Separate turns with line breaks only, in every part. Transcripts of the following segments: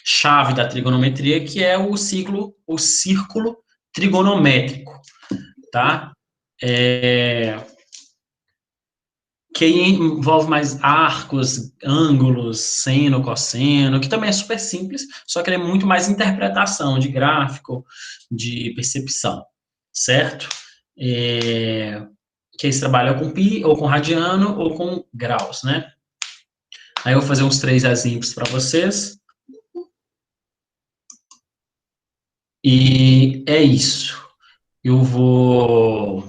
chave da trigonometria, que é o círculo trigonométrico, tá? Que envolve mais arcos, ângulos, seno, cosseno, que também é super simples, só que ele é muito mais interpretação de gráfico, de percepção, certo? Que eles trabalham com pi, ou com radiano, ou com graus, né? Aí eu vou fazer uns 3 exemplos para vocês. E é isso. Eu vou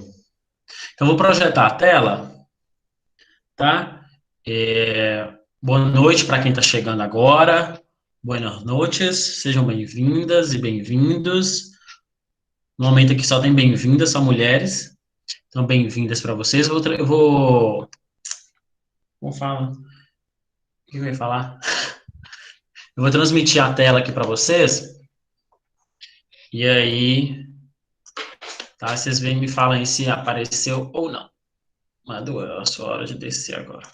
projetar a tela, tá? Boa noite para quem está chegando agora. Buenas noches, sejam bem-vindas e bem-vindos. No momento aqui só tem bem-vindas, só mulheres. Então, bem-vindas para vocês. Eu vou. Como fala? O que eu ia falar? Eu vou transmitir a tela aqui para vocês. E aí, tá? Vocês vêm e me falam aí se apareceu ou não. Madu, é a sua hora de descer agora.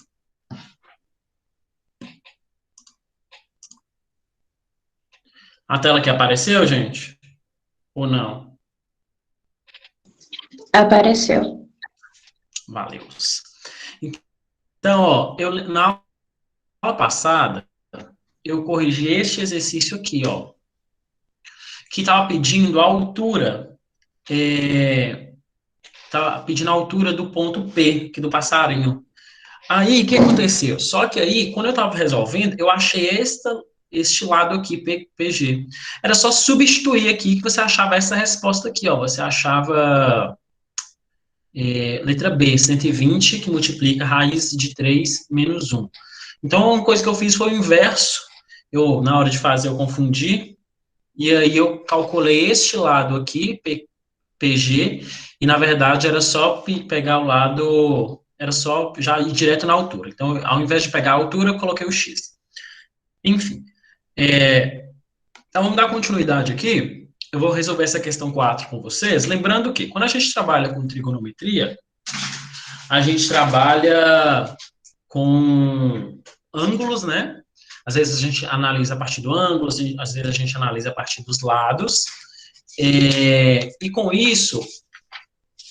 A tela que apareceu, gente? Ou não?
Apareceu.
Valeu. Então, ó, na aula passada, eu corrigi este exercício aqui, ó, que estava pedindo a altura, estava pedindo a altura do ponto P, que do passarinho. Aí, o que aconteceu? Só que aí, quando eu estava resolvendo, eu achei este lado aqui, PG. Era só substituir aqui que você achava essa resposta aqui, ó. Você achava letra B, 120, que multiplica raiz de 3 menos 1. Então, uma coisa que eu fiz foi o inverso. Na hora de fazer, eu confundi. E aí, eu calculei este lado aqui, PG, e na verdade era só pegar o lado, era só já ir direto na altura. Então, ao invés de pegar a altura, eu coloquei o X. Enfim. Então, vamos dar continuidade aqui. Eu vou resolver essa questão 4 com vocês. Lembrando que, quando a gente trabalha com trigonometria, a gente trabalha com ângulos, né? Às vezes a gente analisa a partir do ângulo, às vezes a gente analisa a partir dos lados. E com isso,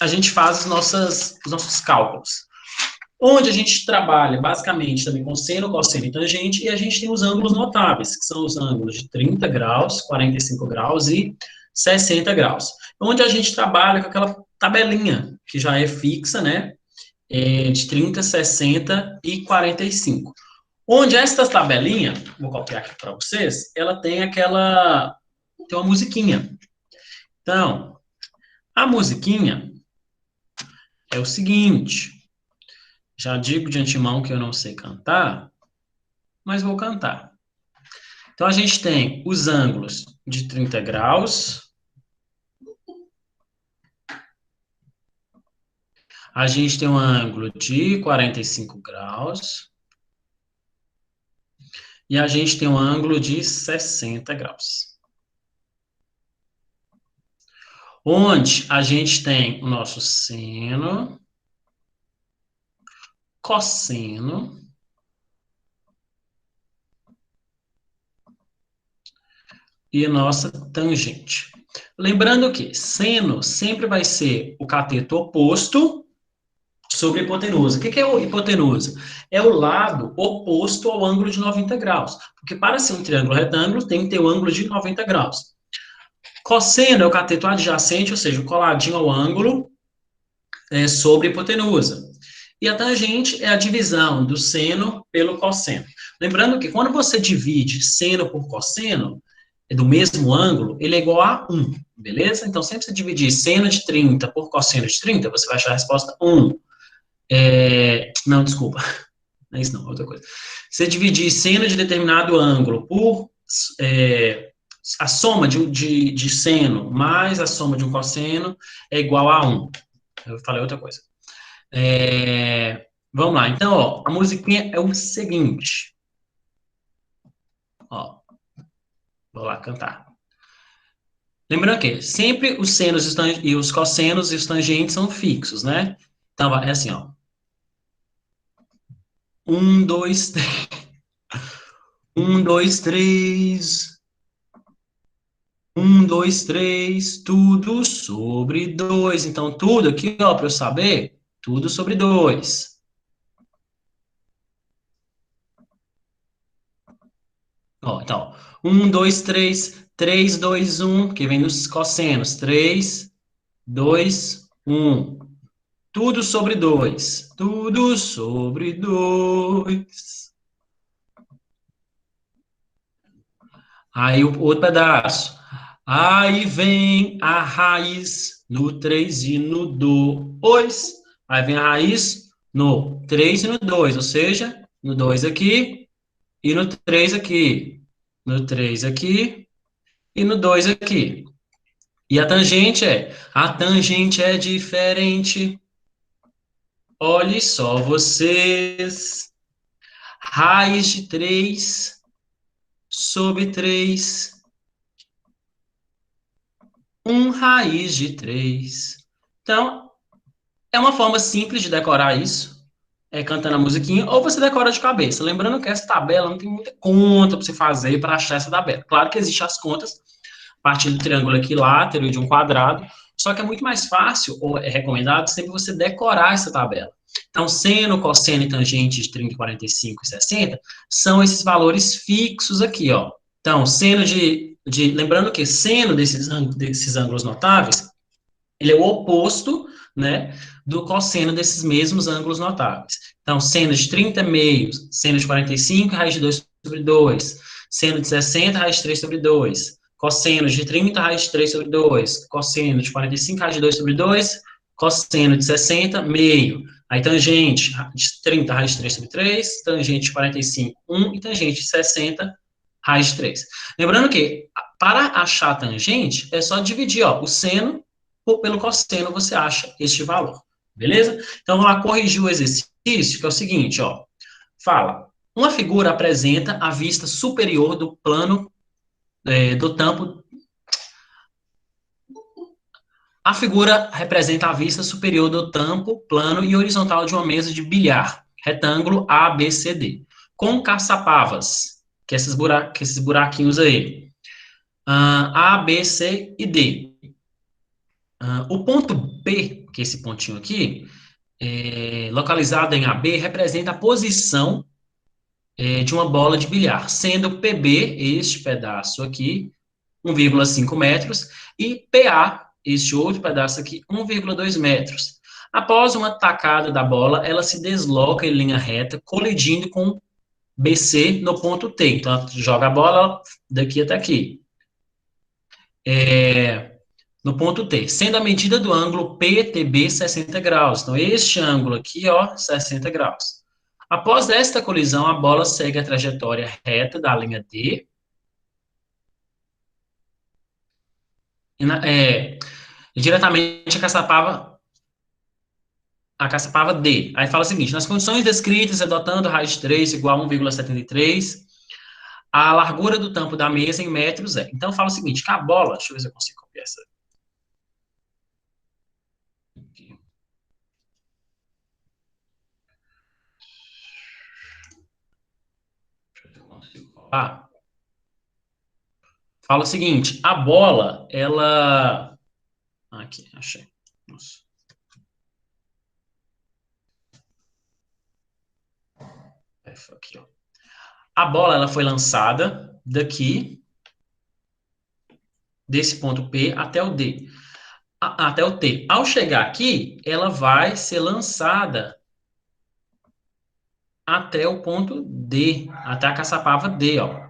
a gente faz os nossos cálculos. Onde a gente trabalha, basicamente, também com seno, cosseno e tangente, e a gente tem os ângulos notáveis, que são os ângulos de 30 graus, 45 graus e 60 graus. Onde a gente trabalha com aquela tabelinha, que já é fixa, né? De 30, 60 e 45. Onde esta tabelinha, vou copiar aqui para vocês, ela tem tem uma musiquinha. Então, a musiquinha é o seguinte, já digo de antemão que eu não sei cantar, mas vou cantar. Então, a gente tem os ângulos de 30 graus, a gente tem um ângulo de 45 graus, e a gente tem um ângulo de 60 graus. Onde a gente tem o nosso seno, cosseno e a nossa tangente. Lembrando que seno sempre vai ser o cateto oposto sobre a hipotenusa. O que é a hipotenusa? É o lado oposto ao ângulo de 90 graus. Porque para ser um triângulo retângulo, tem que ter o ângulo de 90 graus. Cosseno é o cateto adjacente, ou seja, coladinho ao ângulo sobre a hipotenusa. E a tangente é a divisão do seno pelo cosseno. Lembrando que quando você divide seno por cosseno, do mesmo ângulo, ele é igual a 1, beleza? Então, sempre que você dividir seno de 30 por cosseno de 30, você vai achar a resposta 1. Não, desculpa. Não é isso não, é outra coisa. Se você dividir seno de determinado ângulo por a soma de seno mais a soma de um cosseno é igual a 1. Eu falei outra coisa. Vamos lá. Então, ó, a musiquinha é o seguinte. Ó, vou lá cantar. Lembrando que sempre os senos e os cossenos e os tangentes são fixos, né? Então, é assim, ó. 1, 2, 3. dois, três. Um, dois, três, tudo sobre dois. Então, tudo aqui, ó, para eu saber, tudo sobre dois. Ó, então, um, dois, três, três, dois, um, que vem nos cossenos. Três, dois, um. Tudo sobre dois. Tudo sobre dois. Aí o outro pedaço. Aí vem a raiz no 3 e no 2. Aí vem a raiz no 3 e no 2, ou seja, no 2 aqui e no 3 aqui. No 3 aqui e no 2 aqui. E a tangente é diferente. Olhe só vocês. Raiz de 3 sobre 3. Raiz de 3. Então, é uma forma simples de decorar isso, cantando a musiquinha, ou você decora de cabeça. Lembrando que essa tabela não tem muita conta para você fazer para achar essa tabela. Claro que existem as contas, a partir do triângulo equilátero e de um quadrado, só que é muito mais fácil, ou é recomendado, sempre você decorar essa tabela. Então, seno, cosseno e tangente de 30, 45 e 60 são esses valores fixos aqui, ó. Então, seno lembrando que seno desses ângulos notáveis, ele é o oposto, né, do cosseno desses mesmos ângulos notáveis. Então, seno de 30 meios, seno de 45, raiz de 2 sobre 2. Seno de 60, raiz de 3 sobre 2. Cosseno de 30, raiz de 3 sobre 2. Cosseno de 45, raiz de 2 sobre 2. Cosseno de 60, meio. Aí, tangente de 30, raiz de 3 sobre 3. Tangente de 45, 1. E tangente de 60, raiz de 3. Lembrando que, para achar a tangente, é só dividir, ó, o seno pelo cosseno você acha este valor, beleza? Então, vamos lá corrigir o exercício, que é o seguinte, ó. Fala, uma figura apresenta a vista superior do plano do tampo. A figura representa a vista superior do tampo plano e horizontal de uma mesa de bilhar, retângulo ABCD, com caçapavas, que esses buraquinhos aí, A, B, C e D. O ponto P, que é esse pontinho aqui, localizado em AB, representa a posição de uma bola de bilhar, sendo PB, este pedaço aqui, 1,5 metros, e PA, este outro pedaço aqui, 1,2 metros. Após uma tacada da bola, ela se desloca em linha reta, colidindo com BC no ponto T. Então, ela joga a bola daqui até aqui. No ponto T, sendo a medida do ângulo PTB 60 graus. Então, este ângulo aqui, ó, 60 graus. Após esta colisão, a bola segue a trajetória reta da linha D, diretamente a caçapava D. Aí fala o seguinte, nas condições descritas, adotando raiz de 3 igual a 1,73, a largura do tampo da mesa em metros é. Então, fala o seguinte, que a bola, deixa eu ver se eu consigo copiar essa aqui. Deixa eu ver se eu consigo colar. Fala o seguinte, a bola, ela... Aqui, achei. Nossa. Aqui, ó. A bola, ela foi lançada daqui, desse ponto P até o D, até o T. Ao chegar aqui, ela vai ser lançada até o ponto D, até a caçapava D, ó.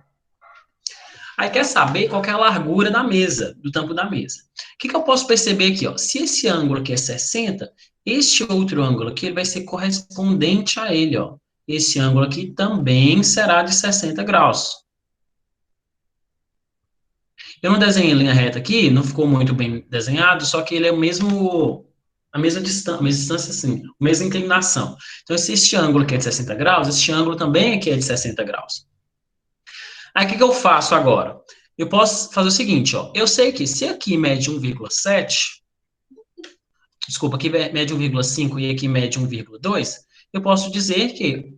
Aí quer saber qual que é a largura da mesa, do tampo da mesa. O que eu posso perceber aqui, ó? Se esse ângulo aqui é 60, este outro ângulo aqui ele vai ser correspondente a ele, ó. Esse ângulo aqui também será de 60 graus. Eu não desenhei em linha reta aqui, não ficou muito bem desenhado, só que ele é o mesmo, a mesma distância assim, a mesma inclinação. Então, se este ângulo aqui é de 60 graus, este ângulo também aqui é de 60 graus. Aí, o que eu faço agora? Eu posso fazer o seguinte, ó, eu sei que se aqui mede 1,7, desculpa, aqui mede 1,5 e aqui mede 1,2, eu posso dizer que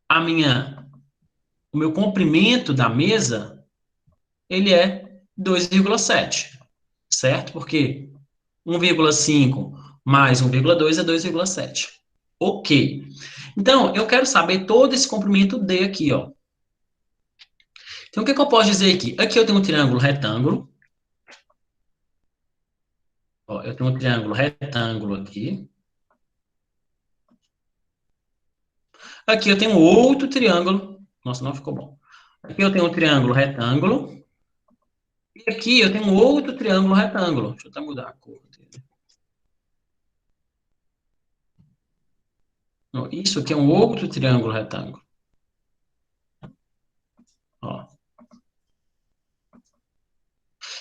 a minha o meu comprimento da mesa, ele é 2,7, certo? Porque 1,5 mais 1,2 é 2,7. Ok. Então, eu quero saber todo esse comprimento D aqui, ó. Então, o que, que eu posso dizer aqui? Aqui eu tenho um triângulo retângulo. Ó, eu tenho um triângulo retângulo aqui. Aqui eu tenho outro triângulo. Nossa, não ficou bom. Aqui eu tenho um triângulo retângulo. E aqui eu tenho outro triângulo retângulo. Deixa eu até mudar a cor dele. Ó, isso aqui é um outro triângulo retângulo. Ó.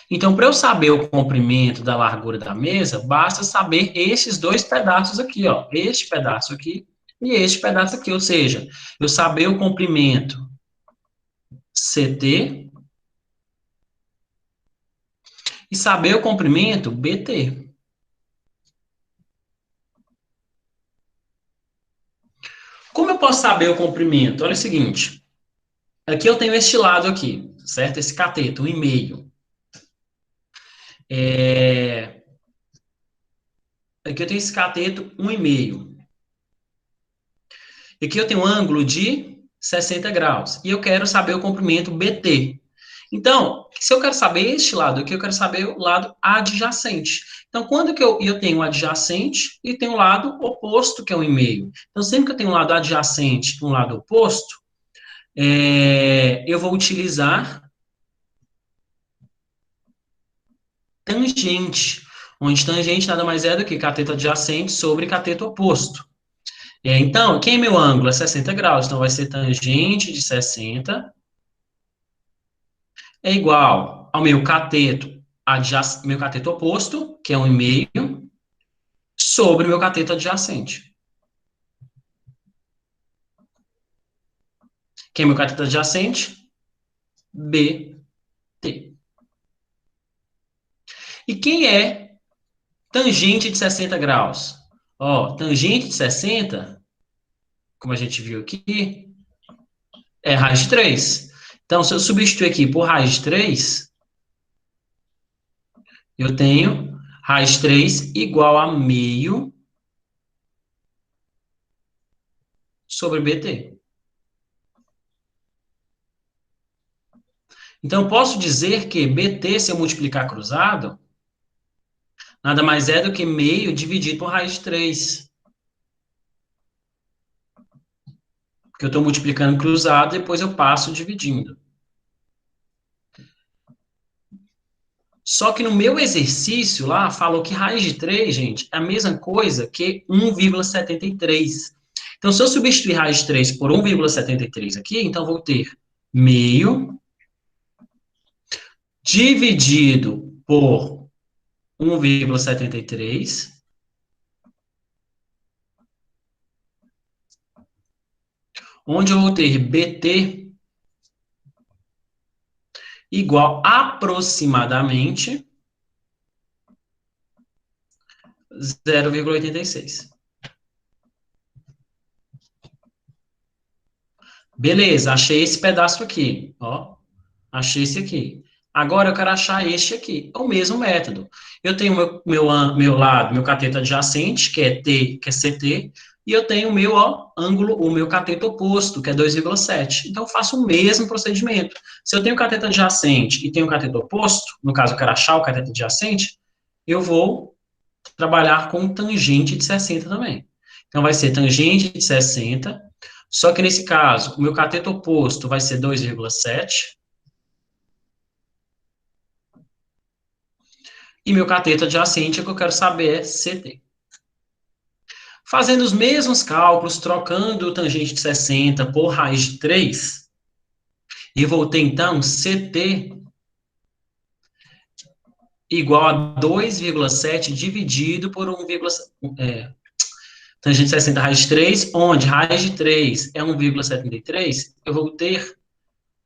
Então, para eu saber o comprimento da largura da mesa, basta saber esses dois pedaços aqui, ó. Este pedaço aqui e este pedaço aqui. Ou seja, eu saber o comprimento CT e saber o comprimento BT. Como eu posso saber o comprimento? Olha o seguinte. Aqui eu tenho este lado aqui, certo? Esse cateto, 1,5. Aqui eu tenho esse cateto 1,5. Aqui eu tenho um ângulo de 60 graus. E eu quero saber o comprimento BT. Então, se eu quero saber este lado aqui, eu quero saber o lado adjacente. Então, quando que eu tenho um adjacente e tenho um lado oposto, que é 1,5. Então, sempre que eu tenho um lado adjacente e um lado oposto, eu vou utilizar tangente, onde tangente nada mais é do que cateto adjacente sobre cateto oposto. Então, quem é meu ângulo? É 60 graus, então vai ser tangente de 60 é igual ao meu cateto oposto, que é 1,5, sobre meu cateto adjacente. Quem é meu cateto adjacente? BT. E quem é tangente de 60 graus? Ó, tangente de 60, como a gente viu aqui, é raiz de 3. Então, se eu substituir aqui por raiz de 3, eu tenho raiz de 3 igual a meio sobre BT. Então, eu posso dizer que BT, se eu multiplicar cruzado, nada mais é do que meio dividido por raiz de 3. Porque eu estou multiplicando cruzado, depois eu passo dividindo. Só que no meu exercício lá, falou que raiz de 3, gente, é a mesma coisa que 1,73. Então, se eu substituir raiz de 3 por 1,73 aqui, então eu vou ter meio dividido por 1,73, onde eu vou ter BT igual aproximadamente 0,86. Beleza, achei esse pedaço aqui, ó. Achei esse aqui. Agora eu quero achar este aqui. É o mesmo método. Eu tenho meu lado, meu cateto adjacente, que é T, que é CT, e eu tenho o meu ó, ângulo, o meu cateto oposto, que é 2,7. Então eu faço o mesmo procedimento. Se eu tenho cateto adjacente e tenho cateto oposto, no caso eu quero achar o cateto adjacente, eu vou trabalhar com tangente de 60 também. Então vai ser tangente de 60, só que nesse caso, o meu cateto oposto vai ser 2,7, e meu cateto adjacente, o que eu quero saber é CT. Fazendo os mesmos cálculos, trocando o tangente de 60 por raiz de 3, e vou ter, então, CT igual a 2,7 dividido por 1,7. Tangente de 60 raiz de 3, onde raiz de 3 é 1,73, eu vou ter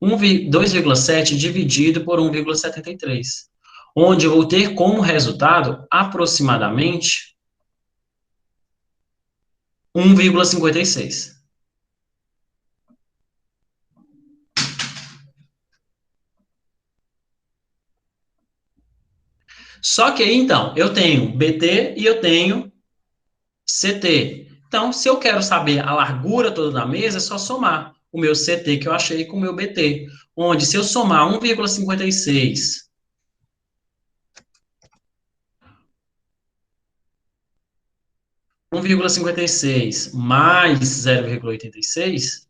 2,7 dividido por 1,73, onde eu vou ter como resultado aproximadamente 1,56. Só que aí, então, eu tenho BT e eu tenho CT. Então, se eu quero saber a largura toda da mesa, é só somar o meu CT que eu achei com o meu BT. Onde, se eu somar 1,56 1,56 mais 0,86,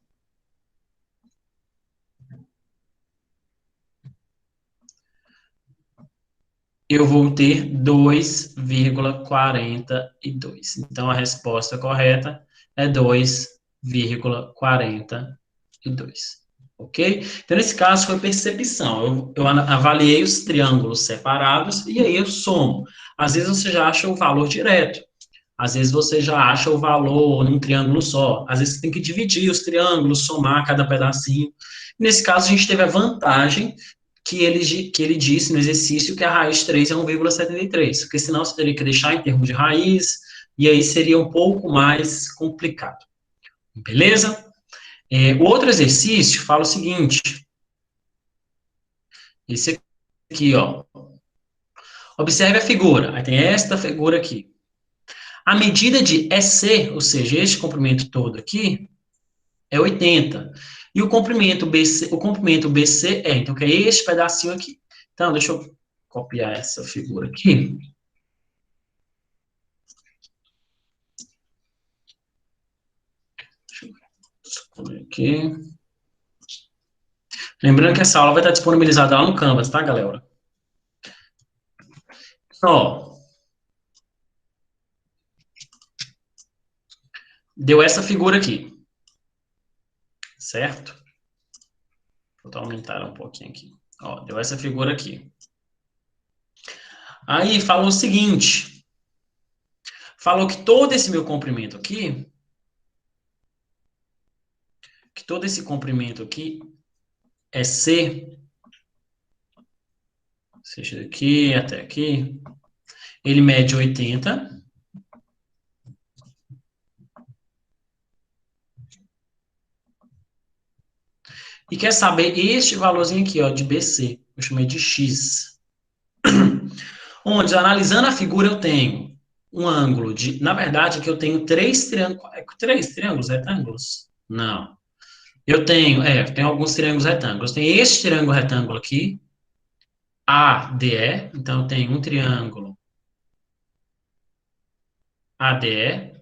eu vou ter 2,42. Então, a resposta correta é 2,42. Ok? Então, nesse caso, foi percepção. Eu avaliei os triângulos separados e aí eu somo. Às vezes, você já acha o valor direto. Às vezes, você já acha o valor num triângulo só. Às vezes, você tem que dividir os triângulos, somar cada pedacinho. Nesse caso, a gente teve a vantagem que ele disse no exercício que a raiz de 3 é 1,73, porque senão você teria que deixar em termos de raiz, e aí seria um pouco mais complicado. Beleza? O outro exercício fala o seguinte, esse aqui, ó. Observe a figura, aí tem esta figura aqui. A medida de EC, ou seja, este comprimento todo aqui, é 80. E o comprimento BC então, que é este pedacinho aqui. Então, deixa eu copiar essa figura aqui. Deixa eu escolher aqui. Lembrando que essa aula vai estar disponibilizada lá no Canvas, tá, galera? Ó, deu essa figura aqui, certo? Vou aumentar um pouquinho aqui. Ó, deu essa figura aqui. Aí falou o seguinte, falou que todo esse meu comprimento aqui, que todo esse comprimento aqui é C, seja daqui até aqui, ele mede 80. E quer saber este valorzinho aqui, ó, de BC, eu chamei de X. Onde, analisando a figura, eu tenho um ângulo de. Na verdade, aqui eu tenho três triângulos retângulos? Não. Eu tenho alguns triângulos retângulos. Tem este triângulo retângulo aqui, ADE. Então, eu tenho um triângulo ADE.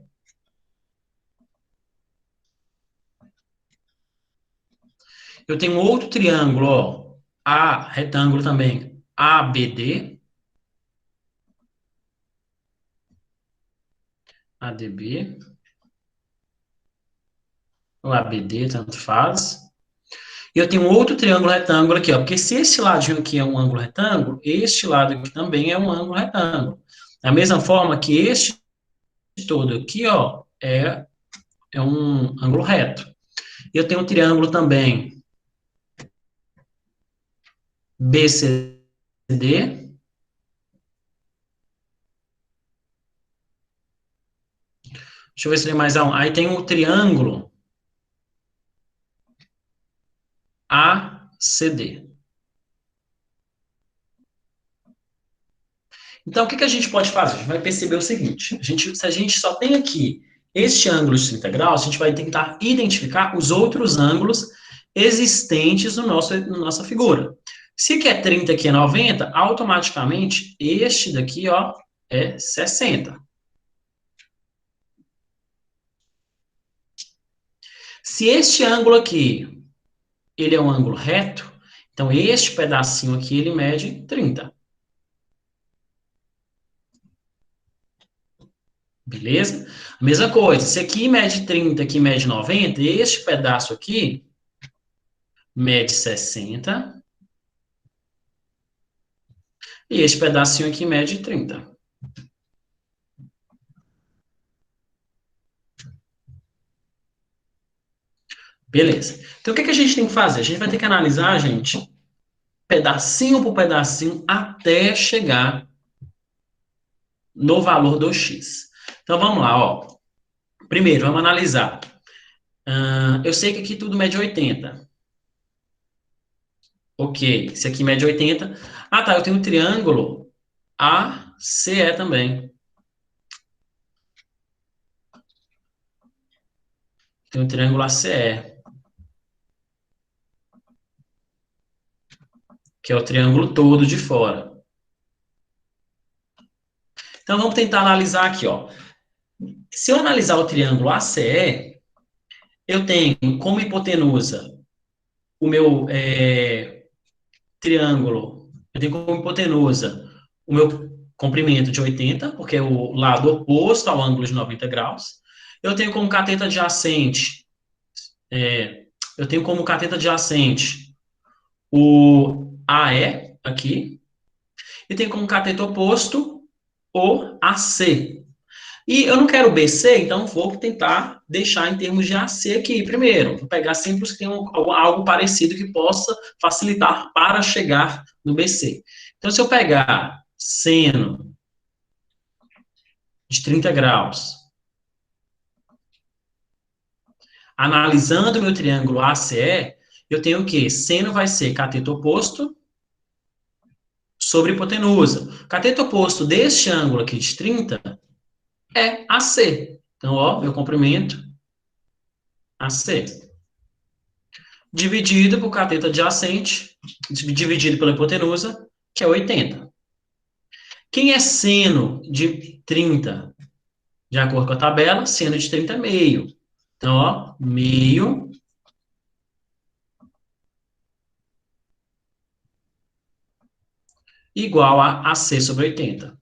Eu tenho outro triângulo, ó, retângulo também, ABD. ADB. Ou ABD, tanto faz. E eu tenho outro triângulo retângulo aqui, ó, porque se esse ladinho aqui é um ângulo retângulo, este lado aqui também é um ângulo retângulo. Da mesma forma que este todo aqui, ó, é um ângulo reto. Eu tenho um triângulo também BCD. Deixa eu ver se tem mais um. Aí tem um triângulo ACD. Então, o que a gente pode fazer? A gente vai perceber o seguinte: se a gente só tem aqui este ângulo de 30 graus, a gente vai tentar identificar os outros ângulos existentes no na nossa figura. Se aqui é 30, aqui é 90, automaticamente este daqui, ó, é 60. Se este ângulo aqui, ele é um ângulo reto, então este pedacinho aqui, ele mede 30. Beleza? Mesma coisa, se aqui mede 30, aqui mede 90, este pedaço aqui mede 60, e este pedacinho aqui mede 30. Beleza. Então, o que a gente tem que fazer? A gente vai ter que analisar, gente, pedacinho por pedacinho, até chegar no valor do x. Então, vamos lá, ó. Primeiro, vamos analisar. Eu sei que aqui tudo mede 80. Ok, esse aqui mede 80. Ah, tá, eu tenho um triângulo ACE também. Tem o triângulo ACE, que é o triângulo todo de fora. Então, vamos tentar analisar aqui, ó. Se eu analisar o triângulo ACE, eu tenho como hipotenusa o meu triângulo, eu tenho como hipotenusa o meu comprimento de 80, porque é o lado oposto ao ângulo de 90 graus. Eu tenho como cateto adjacente, eu tenho como cateto adjacente o AE aqui, e tenho como cateto oposto o AC. E eu não quero BC, então vou tentar deixar em termos de AC aqui primeiro. Vou pegar sempre os que tenham algo parecido que possa facilitar para chegar no BC. Então, se eu pegar seno de 30 graus, analisando meu triângulo ACE, eu tenho o quê? Seno vai ser cateto oposto sobre hipotenusa. Cateto oposto deste ângulo aqui de 30 é AC. Então, ó, meu comprimento AC. Dividido por cateto adjacente, dividido pela hipotenusa, que é 80. Quem é seno de 30? De acordo com a tabela, seno de 30 é meio. Então, ó, meio igual a AC sobre 80.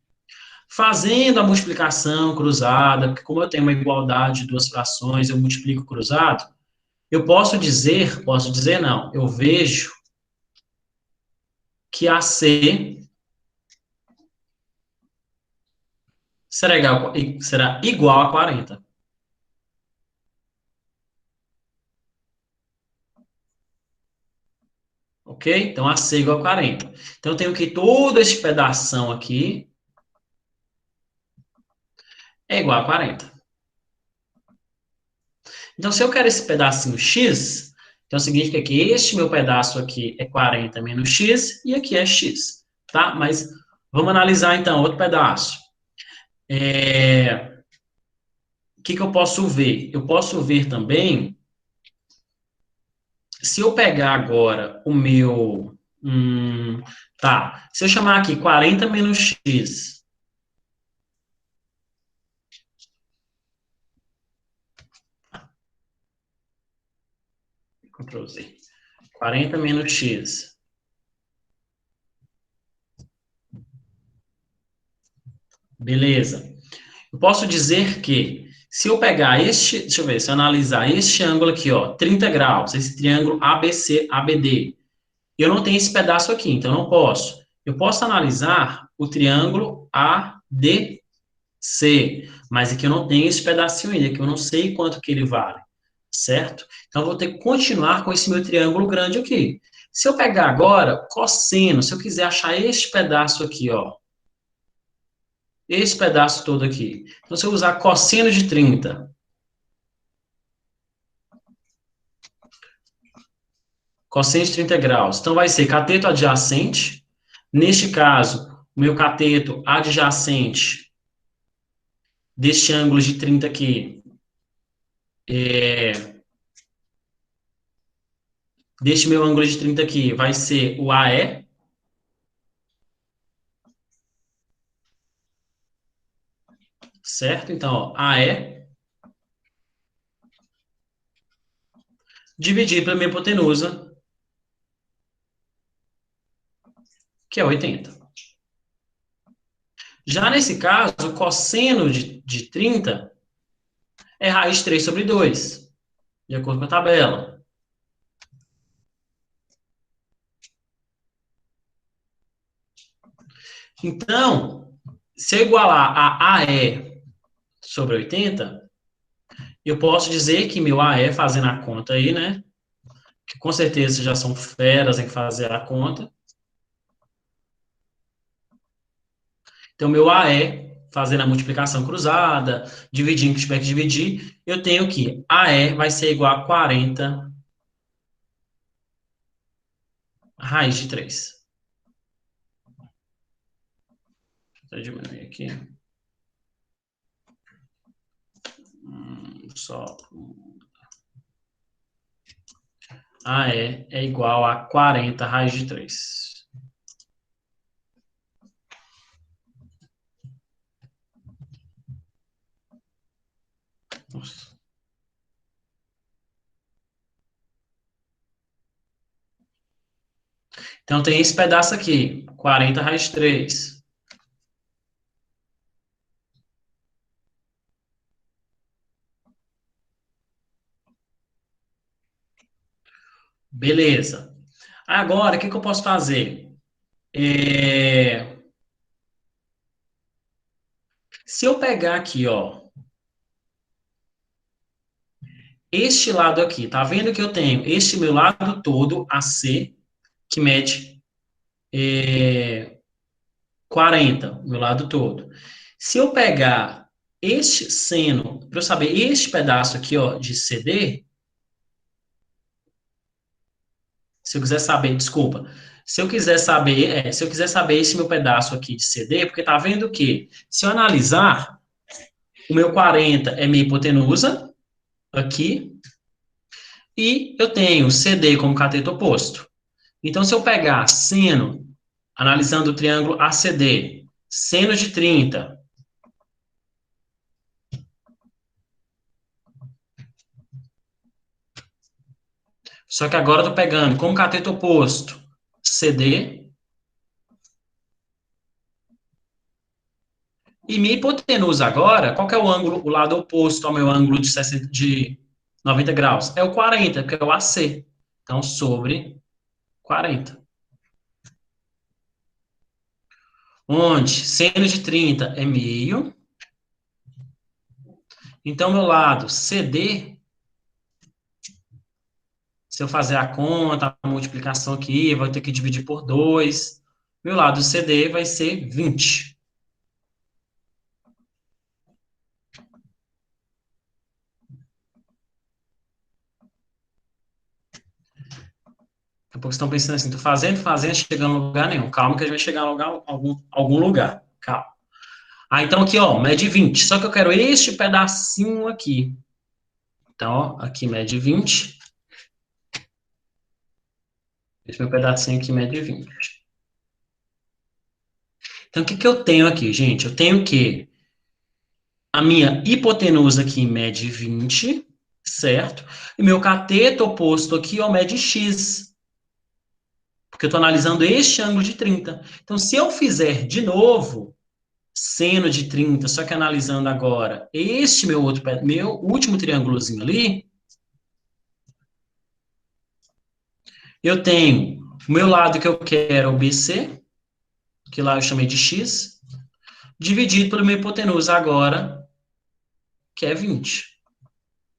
Fazendo a multiplicação cruzada, porque como eu tenho uma igualdade de duas frações, eu multiplico cruzado, eu posso dizer não, eu vejo que AC será igual a 40. Ok? Então, AC igual a 40. Então, eu tenho que todo esse pedação aqui é igual a 40. Então, se eu quero esse pedacinho x, então significa que este meu pedaço aqui é 40 menos x e aqui é x, tá? Mas vamos analisar, então, outro pedaço. O que eu posso ver? Eu posso ver também, se eu pegar agora o meu... tá, se eu chamar aqui 40 menos x, Ctrl Z, 40 menos x, beleza. Eu posso dizer que, se eu pegar este, deixa eu ver, se eu analisar este ângulo aqui, ó, 30 graus, esse triângulo ABC, ABD, eu não tenho esse pedaço aqui, então eu não posso. Eu posso analisar o triângulo ADC, mas aqui eu não tenho esse pedacinho ainda, que eu não sei quanto que ele vale, certo? Então eu vou ter que continuar com esse meu triângulo grande aqui. Se eu pegar agora cosseno, se eu quiser achar este pedaço aqui, ó, esse pedaço todo aqui. Então, se eu usar cosseno de 30, cosseno de 30 graus, então vai ser cateto adjacente. Neste caso, o meu cateto adjacente deste ângulo de 30 aqui, deste meu ângulo de 30 aqui, vai ser o AE, certo? Então, ó, AE dividido pela minha hipotenusa, que é 80. Já nesse caso, o cosseno de 30 é raiz de 3 sobre 2, de acordo com a tabela. Então, se eu igualar a AE sobre 80, eu posso dizer que meu AE, fazendo a conta aí, né? Que com certeza já são feras em fazer a conta. Então, meu AE, fazendo a multiplicação cruzada, dividindo o que tiver que dividir, eu tenho que AE vai ser igual a 40 raiz de 3. eu diminuir aqui. Só. É igual a 40 raiz de 3. Nossa. Então, tem esse pedaço aqui, 40 raiz de 3. Beleza. Agora, o que eu posso fazer? Se eu pegar aqui, ó, este lado aqui, tá vendo que eu tenho este meu lado todo, AC, que mede 40, meu lado todo. Se eu pegar este seno, para eu saber este pedaço aqui, ó, de CD, se eu quiser saber, desculpa, se eu quiser saber esse meu pedaço aqui de CD, porque tá vendo que, se eu analisar, o meu 40 é minha hipotenusa, aqui, e eu tenho CD como cateto oposto. Então, se eu pegar seno, analisando o triângulo ACD, seno de 30, só que agora eu estou pegando como cateto oposto CD, e minha hipotenusa agora, qual que é o ângulo, o lado oposto ao meu ângulo de 90 graus? É o 40, que é o AC. Então, sobre 40. Onde seno de 30 é meio. Então, meu lado CD, se eu fazer a conta, a multiplicação aqui, vou ter que dividir por 2. Meu lado CD vai ser 20. Daqui a pouco estão pensando assim, tô fazendo, chegando a lugar nenhum. Calma que a gente vai chegar a lugar, algum lugar. Calma. Então aqui, ó, mede 20. Só que eu quero este pedacinho aqui. Então, ó, aqui mede 20. Esse meu pedacinho aqui mede 20. Então, o que que eu tenho aqui, gente? Eu tenho que a minha hipotenusa aqui mede 20, certo? E meu cateto oposto aqui, ó, mede x. Porque eu estou analisando este ângulo de 30. Então, se eu fizer de novo seno de 30, só que analisando agora este meu último triângulozinho ali, eu tenho o meu lado que eu quero, o BC, que lá eu chamei de x, dividido pelo meu hipotenusa agora, que é 20.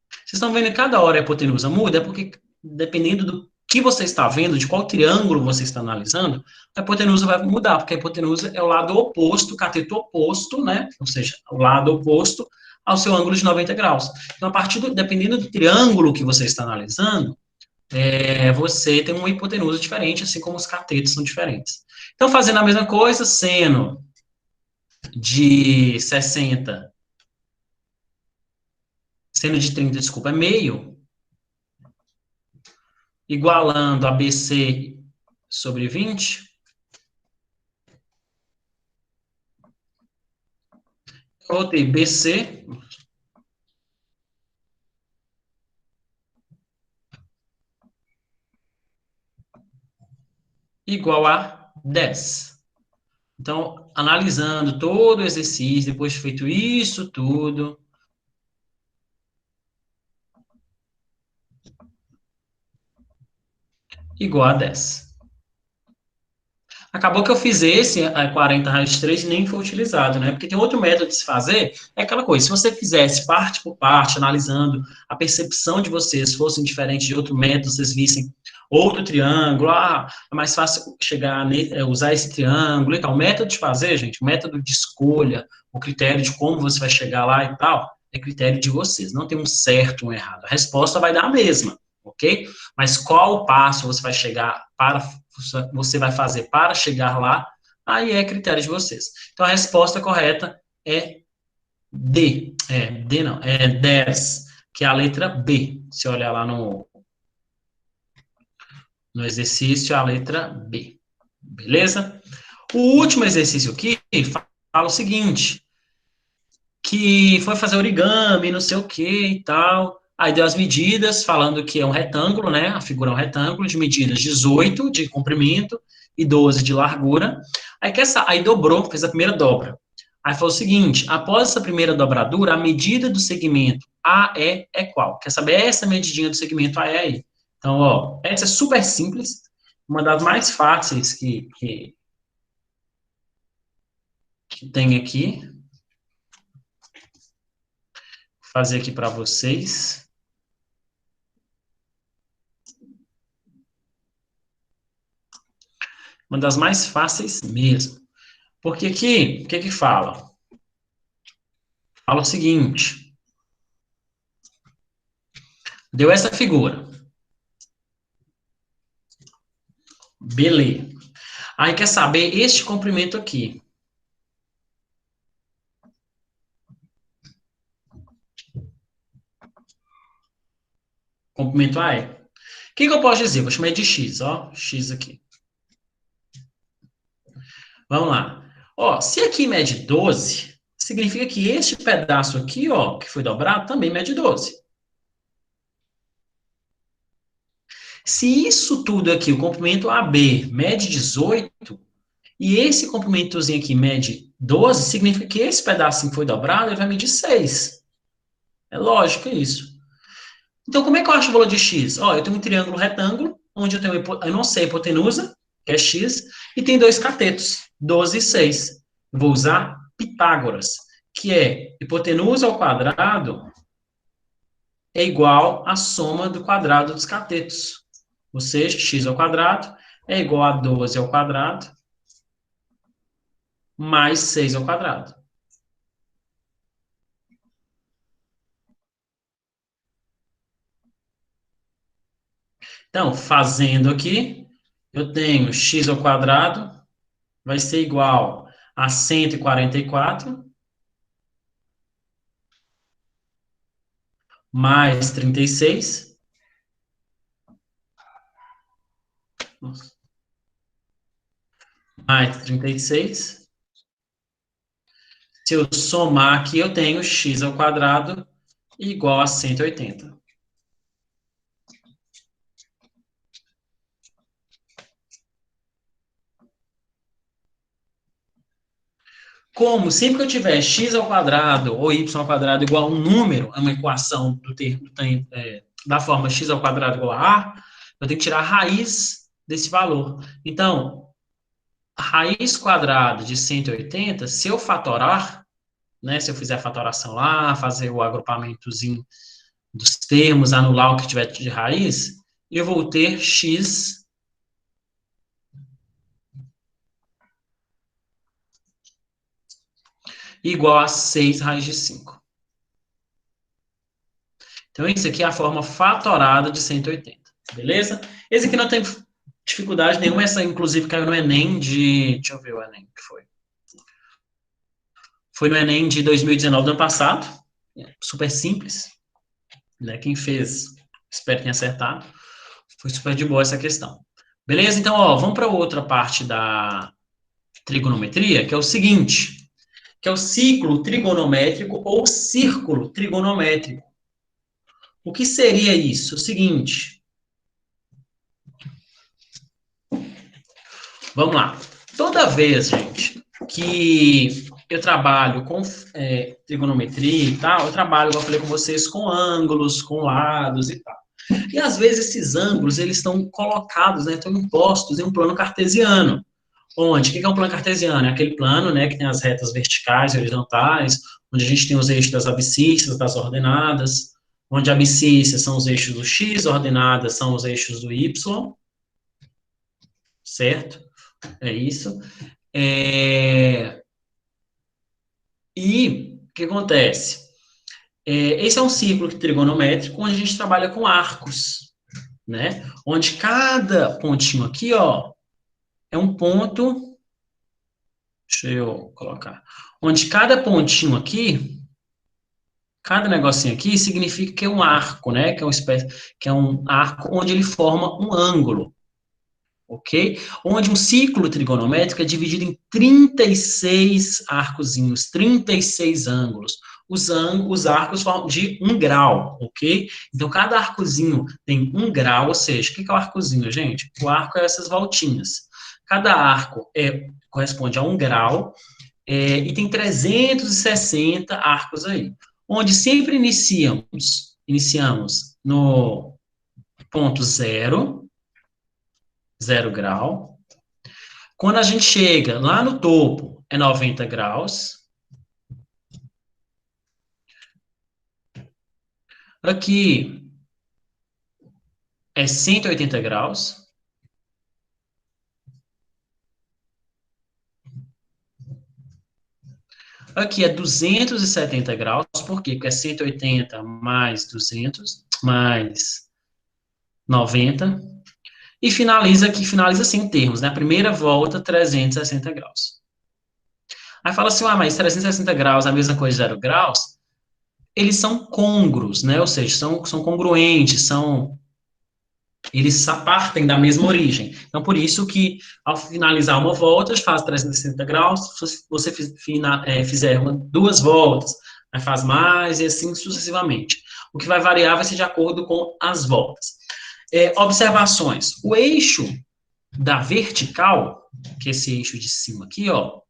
Vocês estão vendo que cada hora a hipotenusa muda? É porque, dependendo do que você está vendo, de qual triângulo você está analisando, a hipotenusa vai mudar, porque a hipotenusa é o lado oposto, o cateto oposto, né? Ou seja, o lado oposto ao seu ângulo de 90 graus. Então, dependendo do triângulo que você está analisando, você tem uma hipotenusa diferente, assim como os catetos são diferentes. Então, fazendo a mesma coisa, seno de 60, seno de 30, desculpa, é meio, igualando a BC sobre 20, eu vou ter BC igual a 10. Então, analisando todo o exercício, depois de feito isso tudo, igual a 10. Acabou que eu fiz esse, a 40 raiz de 3, e nem foi utilizado, né? Porque tem outro método de se fazer, é aquela coisa, se você fizesse parte por parte, analisando a percepção de vocês fossem diferente de outro método, vocês vissem outro triângulo, é mais fácil usar esse triângulo e tal. O método de fazer, gente, o método de escolha, o critério de como você vai chegar lá e tal, é critério de vocês, não tem um certo ou um errado. A resposta vai dar a mesma, ok? Mas qual passo você vai chegar para você vai fazer para chegar lá, aí é critério de vocês. Então, a resposta correta é D. D não, é 10, que é a letra B. Se olhar lá no exercício, a letra B. Beleza? O último exercício aqui fala o seguinte, que foi fazer origami, não sei o que e tal. Aí deu as medidas, falando que é um retângulo, né? A figura é um retângulo de medidas 18 de comprimento e 12 de largura. Aí dobrou, fez a primeira dobra. Aí falou o seguinte, após essa primeira dobradura, a medida do segmento AE é qual? Quer saber essa medidinha do segmento AE aí? Então, ó, essa é super simples, uma das mais fáceis que tem aqui. Vou fazer aqui para vocês. Uma das mais fáceis mesmo. Porque aqui, o que que fala? Fala o seguinte. Deu essa figura. Beleza. Aí quer saber este comprimento aqui. Comprimento AE. O que que eu posso dizer? Vou chamar de X, ó. X aqui. Vamos lá. Ó, se aqui mede 12, significa que este pedaço aqui, ó, que foi dobrado, também mede 12. Se isso tudo aqui, o comprimento AB, mede 18, e esse comprimentozinho aqui mede 12, significa que esse pedacinho que foi dobrado, ele vai medir 6. É lógico isso. Então, como é que eu acho o valor de x? Ó, eu tenho um triângulo retângulo, onde eu não sei a hipotenusa, que é x, e tem dois catetos, 12 e 6. Eu vou usar Pitágoras, que é hipotenusa ao quadrado é igual à soma do quadrado dos catetos. Ou seja, x ao quadrado é igual a 12 ao quadrado mais 6 ao quadrado. Então, fazendo aqui, eu tenho x ao quadrado vai ser igual a 144 mais 36 mais 36. Se eu somar aqui, eu tenho x ao quadrado igual a 180. Como sempre que eu tiver x ao quadrado ou y ao quadrado igual a um número, é uma equação da forma x ao quadrado igual a a, eu tenho que tirar a raiz desse valor. Então, a raiz quadrada de 180, se eu fatorar, né, se eu fizer a fatoração lá, fazer o agrupamentozinho dos termos, anular o que tiver de raiz, eu vou ter x igual a 6 raiz de 5. Então, isso aqui é a forma fatorada de 180, beleza? Esse aqui não tem dificuldade nenhuma, essa inclusive caiu no Enem de... Deixa eu ver o Enem que foi. Foi no Enem de 2019, do ano passado, super simples, né? Quem fez, espero que tenha acertado. Foi super de boa essa questão. Beleza? Então, ó, vamos para outra parte da trigonometria, que é o seguinte, que é o ciclo trigonométrico ou círculo trigonométrico. O que seria isso? O seguinte, vamos lá. Toda vez, gente, que eu trabalho com trigonometria e tal, eu trabalho, como eu falei com vocês, com ângulos, com lados e tal. E às vezes esses ângulos, eles estão colocados, né, estão impostos em um plano cartesiano. Onde? O que é um plano cartesiano? É aquele plano, né, que tem as retas verticais e horizontais, onde a gente tem os eixos das abscissas, das ordenadas, onde abscissas são os eixos do x, ordenadas são os eixos do y, certo? É isso. E o que acontece? Esse é um círculo trigonométrico onde a gente trabalha com arcos, né? Onde cada pontinho aqui, ó, é um ponto Deixa eu colocar. Onde cada pontinho aqui, cada negocinho aqui significa que é um arco, né? Que é um arco onde ele forma um ângulo, ok? Onde um ciclo trigonométrico é dividido em 36 arcozinhos, 36 ângulos. Os arcos formam de 1 grau, ok? Então, cada arcozinho tem 1 grau, ou seja, o que é o arcozinho, gente? O arco é essas voltinhas. Cada arco corresponde a 1 grau, e tem 360 arcos aí, onde sempre iniciamos no ponto zero, 0 grau. Quando a gente chega lá no topo, é 90 graus. Aqui é 180 graus. Aqui é 270 graus. Por quê? Porque é 180 mais 200, mais 90. E finaliza aqui, finaliza assim em termos, né? A primeira volta, 360 graus. Aí fala assim, mas 360 graus é a mesma coisa de 0 graus? Eles são côngruos, né? Ou seja, são congruentes, eles partem da mesma origem. Então, por isso que, ao finalizar uma volta, faz 360 graus, se você fizer 2 voltas, aí faz mais, e assim sucessivamente. O que vai variar vai ser de acordo com as voltas. Observações. O eixo da vertical, que é esse eixo de cima aqui, ó,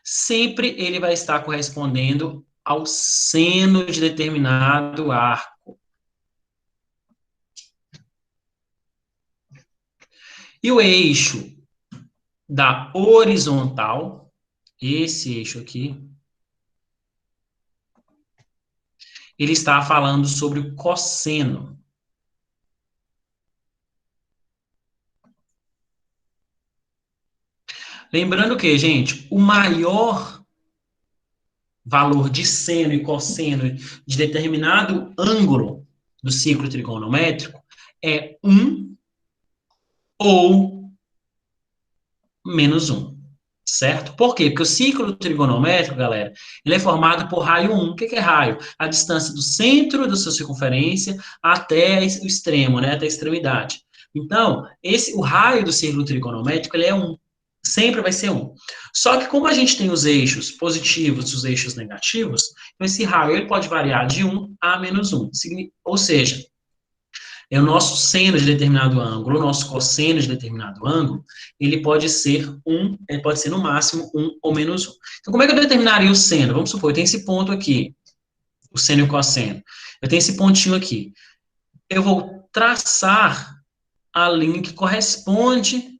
sempre ele vai estar correspondendo ao seno de determinado arco. E o eixo da horizontal, esse eixo aqui, ele está falando sobre o cosseno. Lembrando que, gente, o maior valor de seno e cosseno de determinado ângulo do ciclo trigonométrico é 1 ou -1, certo? Por quê? Porque o ciclo trigonométrico, galera, ele é formado por raio 1. O que é raio? A distância do centro da sua circunferência até o extremo, né? Até a extremidade. Então, o raio do círculo trigonométrico, ele é 1. Sempre vai ser 1. Só que como a gente tem os eixos positivos e os eixos negativos, então esse raio ele pode variar de 1 a -1. Ou seja, é o nosso seno de determinado ângulo, o nosso cosseno de determinado ângulo, ele pode ser no máximo 1 ou -1. Então, como é que eu determinaria o seno? Vamos supor, eu tenho esse ponto aqui, o seno e o cosseno. Eu tenho esse pontinho aqui. Eu vou traçar a linha que corresponde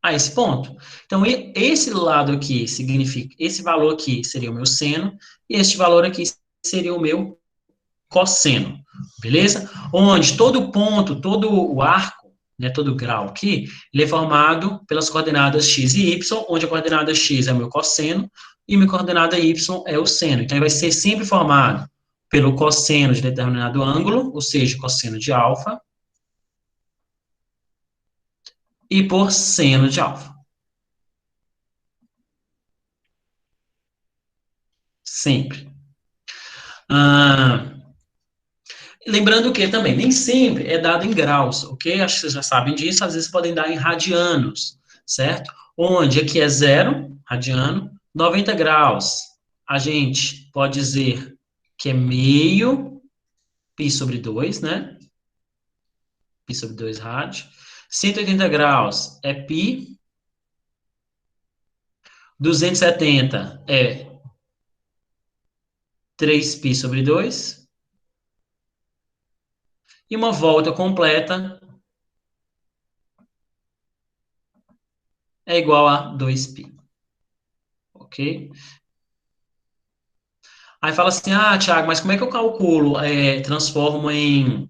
a esse ponto. Então, esse lado aqui significa, esse valor aqui seria o meu seno, e este valor aqui seria o meu cosseno, beleza? Onde todo ponto, todo o arco, né, todo o grau aqui, ele é formado pelas coordenadas x e y, onde a coordenada x é o meu cosseno e minha coordenada y é o seno. Então, ele vai ser sempre formado pelo cosseno de determinado ângulo, ou seja, cosseno de alfa, e por seno de alfa. Sempre. Ah, lembrando que também nem sempre é dado em graus, ok? Acho que vocês já sabem disso, às vezes podem dar em radianos, certo? Onde aqui é 0, radiano, 90 graus. A gente pode dizer que é meio π sobre 2, né? Π sobre 2 rádio. 180 graus é π. 270 é 3π sobre 2. E uma volta completa é igual a 2π. Ok? Aí fala assim, Thiago, mas como é que eu calculo, transformo em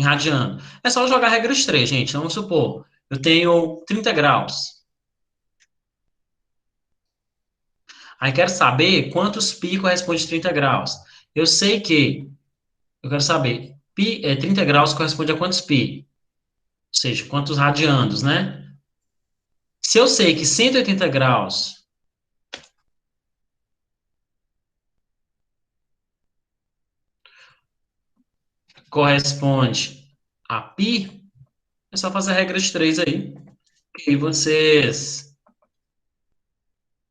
radiano? É só jogar a regra de 3, gente. Vamos supor, eu tenho 30 graus. Aí quero saber quantos π corresponde a 30 graus. Eu sei que, eu quero saber, 30 graus corresponde a quantos π? Ou seja, quantos radianos, né? Se eu sei que 180 graus corresponde a π, é só fazer a regra de 3 aí. E vocês...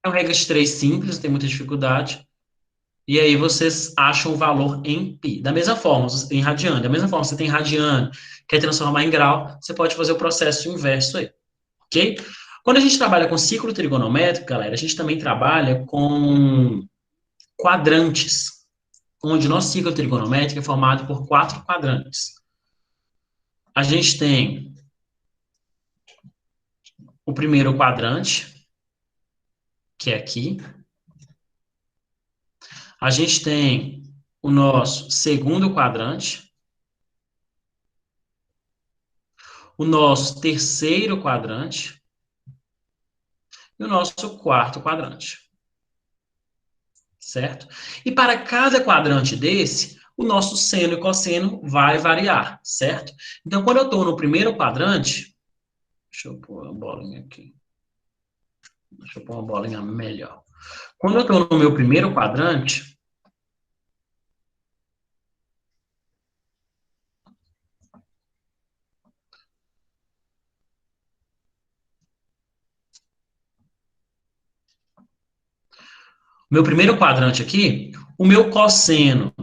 É uma regra de 3 simples, não tem muita dificuldade. E aí vocês acham o valor em π. Da mesma forma, em radiano. Da mesma forma, você tem radiano, quer transformar em grau, você pode fazer o processo inverso aí, ok? Quando a gente trabalha com ciclo trigonométrico, galera, a gente também trabalha com quadrantes, onde o nosso ciclo trigonométrico é formado por 4 quadrantes. A gente tem o primeiro quadrante, que é aqui. A gente tem o nosso segundo quadrante, o nosso terceiro quadrante e o nosso quarto quadrante, certo? E para cada quadrante desse, o nosso seno e cosseno vai variar, certo? Então, quando eu estou no primeiro quadrante, deixa eu pôr uma bolinha aqui. Deixa eu pôr uma bolinha melhor. Quando eu estou no meu primeiro quadrante, meu primeiro quadrante aqui, o meu cosseno,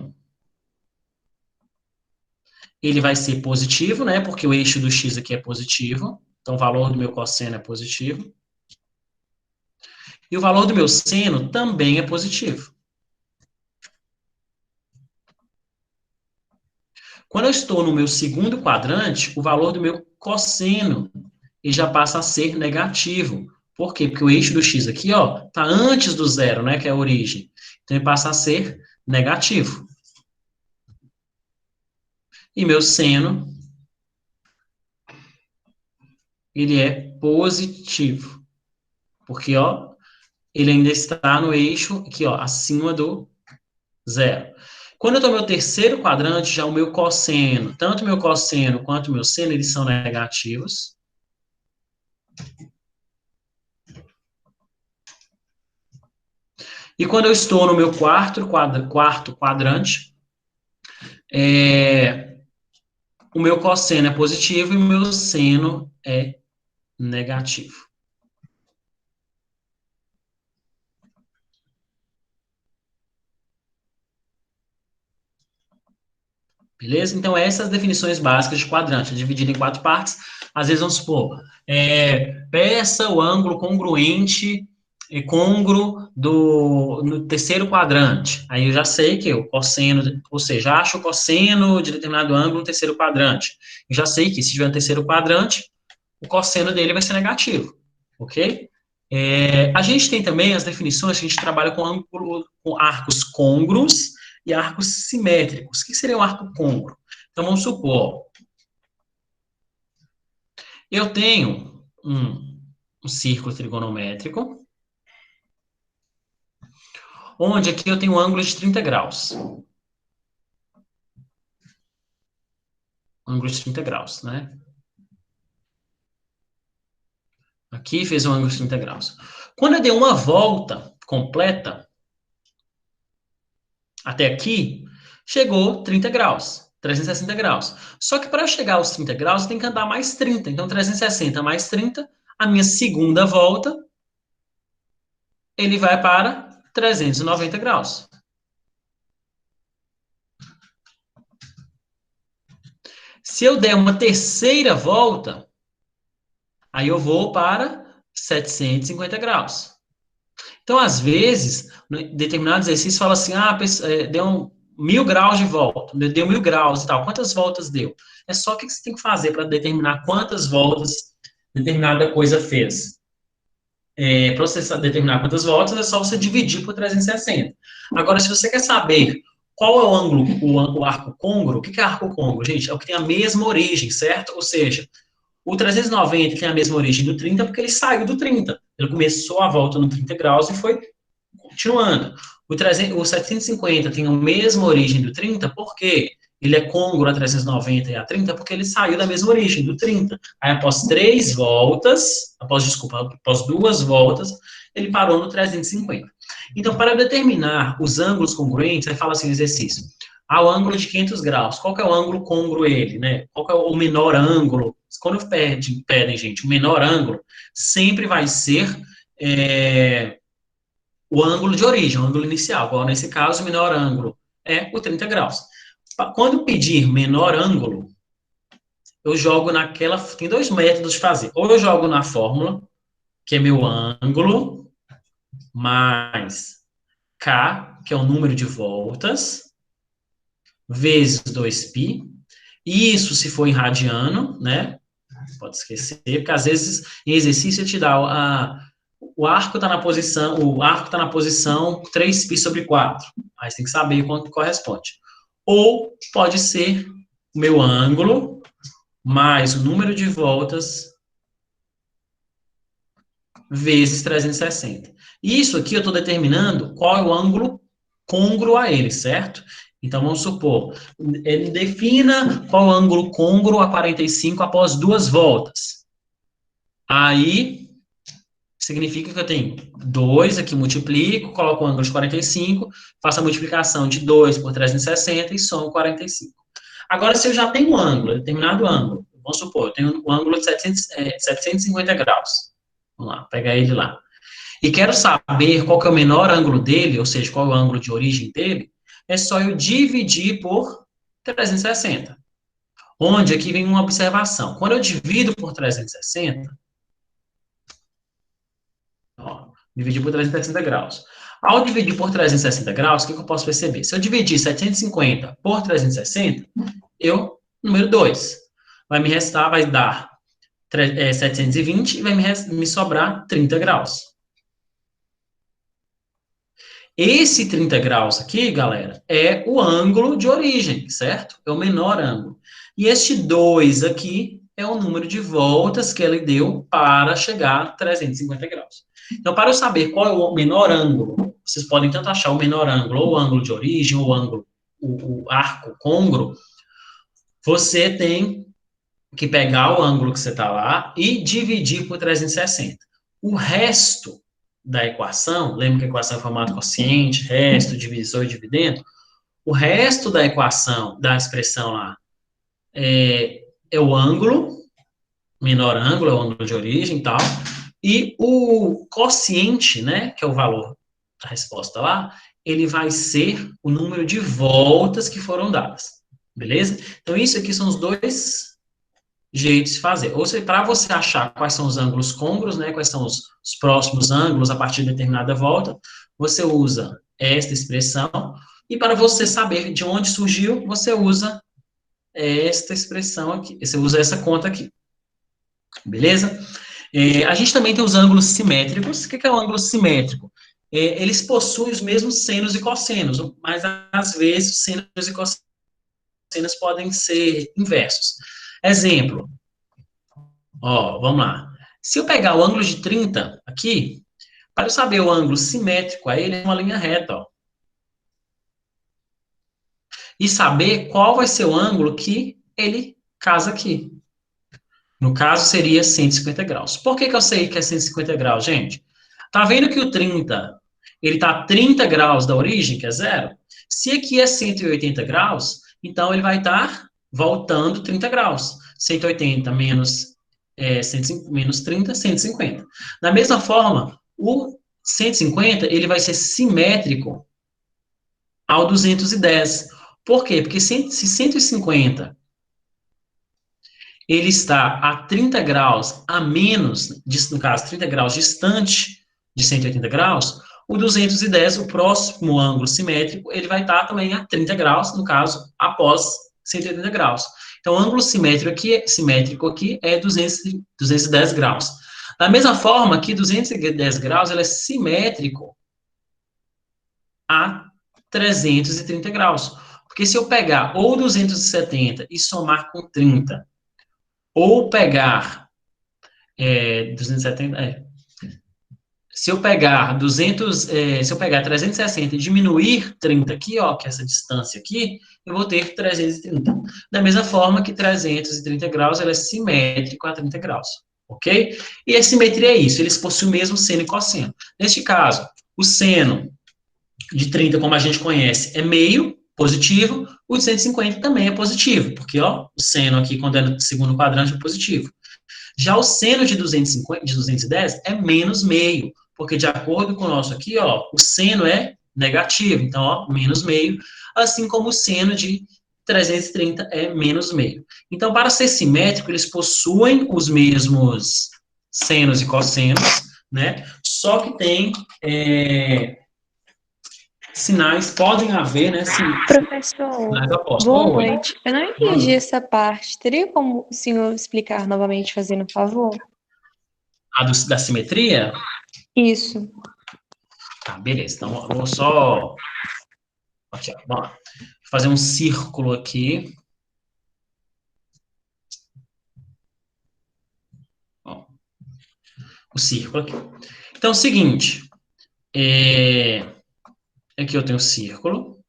ele vai ser positivo, né? Porque o eixo do x aqui é positivo. Então, o valor do meu cosseno é positivo. E o valor do meu seno também é positivo. Quando eu estou no meu segundo quadrante, o valor do meu cosseno ele já passa a ser negativo. Por quê? Porque o eixo do x aqui, ó, tá antes do zero, né, que é a origem. Então, ele passa a ser negativo. E meu seno, ele é positivo. Porque, ó, ele ainda está no eixo aqui, ó, acima do zero. Quando eu estou no meu terceiro quadrante, já o meu cosseno, tanto o meu cosseno quanto o meu seno, eles são negativos. E quando eu estou no meu quarto quadrante, o meu cosseno é positivo e o meu seno é negativo. Beleza? Então, essas definições básicas de quadrante, dividido em 4 partes. Às vezes, vamos supor, peça o ângulo congruente e congruo no terceiro quadrante. Aí eu já sei que o cosseno, ou seja, acho o cosseno de determinado ângulo no terceiro quadrante. Eu já sei que se tiver no terceiro quadrante, o cosseno dele vai ser negativo, ok? A gente tem também as definições que a gente trabalha com arcos côngruos e arcos simétricos. O que seria um arco côngruo? Então, vamos supor, eu tenho um círculo trigonométrico, onde aqui eu tenho um ângulo de 30 graus. Ângulo de 30 graus, né? Aqui fez um ângulo de 30 graus. Quando eu dei uma volta completa, até aqui, chegou 30 graus, 360 graus. Só que para chegar aos 30 graus, eu tenho que andar mais 30. Então, 360 mais 30, a minha segunda volta, ele vai para 390 graus. Se eu der uma terceira volta, aí eu vou para 750 graus. Então, às vezes, determinados exercícios fala assim, deu 1000 graus de volta, deu 1000 graus e tal. Quantas voltas deu? É só o que você tem que fazer para determinar quantas voltas determinada coisa fez. Para você determinar quantas voltas, é só você dividir por 360. Agora, se você quer saber qual é o ângulo, o arco côngruo, o que é arco côngruo, gente? É o que tem a mesma origem, certo? Ou seja, o 390 tem a mesma origem do 30 porque ele saiu do 30. Ele começou a volta no 30 graus e foi continuando. O 750 tem a mesma origem do 30 por quê? ele é côngruo a 390 e a 30 porque ele saiu da mesma origem, do 30. Aí, após 3 voltas, após 2 voltas, ele parou no 350. Então, para determinar os ângulos congruentes, aí fala assim o exercício. O ângulo de 500 graus, qual que é o ângulo côngruo ele, né? Qual que é o menor ângulo? Quando pedem, gente, o menor ângulo sempre vai ser o ângulo de origem, o ângulo inicial. Igual nesse caso, o menor ângulo é o 30 graus. Quando pedir menor ângulo, eu jogo naquela... Tem 2 métodos de fazer. Ou eu jogo na fórmula, que é meu ângulo, mais K, que é o número de voltas, vezes 2π. Isso se for em radiano, né? Pode esquecer, porque às vezes em exercício te dá o arco está na posição 3π/4. Aí você tem que saber quanto corresponde. Ou pode ser o meu ângulo mais o número de voltas vezes 360. Isso aqui eu estou determinando qual é o ângulo côngruo a ele, certo? Então, vamos supor, ele defina qual é o ângulo côngruo a 45 após 2 voltas. Aí, significa que eu tenho 2 aqui, multiplico, coloco o ângulo de 45, faço a multiplicação de 2 por 360 e somo 45. Agora, se eu já tenho um ângulo, determinado ângulo, vamos supor, eu tenho um ângulo de 750 graus. Vamos lá, pegar ele lá. E quero saber qual que é o menor ângulo dele, ou seja, qual é o ângulo de origem dele, é só eu dividir por 360. Onde aqui vem uma observação. Quando eu divido por 360, dividir por 360 graus. Ao dividir por 360 graus, o que eu posso perceber? Se eu dividir 750 por 360, número 2. Vai me restar, vai dar 720 e vai me sobrar 30 graus. Esse 30 graus aqui, galera, é o ângulo de origem, certo? É o menor ângulo. E este 2 aqui é o número de voltas que ele deu para chegar a 350 graus. Então, para eu saber qual é o menor ângulo, vocês podem tanto achar o menor ângulo, ou o ângulo de origem, ou o ângulo, o arco côngruo, você tem que pegar o ângulo que você está lá e dividir por 360. O resto da equação, lembra que a equação é formato quociente, resto, divisor e dividendo? O resto da equação, da expressão lá, é o ângulo, menor ângulo, é o ângulo de origem e tal, e o quociente, né, que é o valor da resposta lá, ele vai ser o número de voltas que foram dadas, beleza? Então, isso aqui são os 2 jeitos de fazer. Ou seja, para você achar quais são os ângulos côngruos, né, quais são os próximos ângulos a partir de determinada volta, você usa esta expressão, e para você saber de onde surgiu, você usa esta expressão aqui, você usa essa conta aqui. Beleza? A gente também tem os ângulos simétricos. O que é um ângulo simétrico? Eles possuem os mesmos senos e cossenos, mas às vezes senos e cossenos podem ser inversos. Exemplo, vamos lá. Se eu pegar o ângulo de 30 aqui, para eu saber o ângulo simétrico a ele, é uma linha reta, ó. E saber qual vai ser o ângulo que ele casa aqui. No caso, seria 150 graus. Por que eu sei que é 150 graus, gente? Tá vendo que o 30, ele tá a 30 graus da origem, que é 0? Se aqui é 180 graus, então ele vai estar voltando 30 graus. 180 menos 30, 150. Da mesma forma, o 150, ele vai ser simétrico ao 210. Por quê? Porque se 150 ele está a 30 graus a menos, no caso, 30 graus distante de 180 graus, o 210, o próximo ângulo simétrico, ele vai estar também a 30 graus, no caso, após 180 graus. Então, o ângulo simétrico aqui é 210 graus. Da mesma forma que 210 graus, ele é simétrico a 330 graus. Porque se eu pegar ou 270 e somar com 30, ou pegar 270, Se eu pegar 360 e diminuir 30 aqui, ó, que é essa distância aqui, eu vou ter 330. Da mesma forma que 330 graus, ela é simétrico a 30 graus, ok? E a simetria é isso, eles possuem o mesmo seno e cosseno. Neste caso, o seno de 30, como a gente conhece, é meio, positivo, o de 150 também é positivo, porque, ó, o seno aqui, quando é no segundo quadrante, é positivo. Já o seno de 250, de 210 é menos meio, porque de acordo com o nosso aqui, ó, o seno é negativo, então, ó, menos meio, assim como o seno de 330 é menos meio. Então, para ser simétrico, eles possuem os mesmos senos e cossenos, né? Só que tem sinais, podem haver, né?
Professor,
Sinais opostos.
boa
Oi.
noite. Eu não entendi essa parte. Teria como o senhor explicar novamente, fazendo um favor?
Da simetria?
Isso.
Tá, beleza. Então, eu vou só. Aqui, ó, vamos lá. Vou fazer um círculo aqui. Ó, o círculo aqui. Então, é o seguinte. Aqui eu tenho o círculo.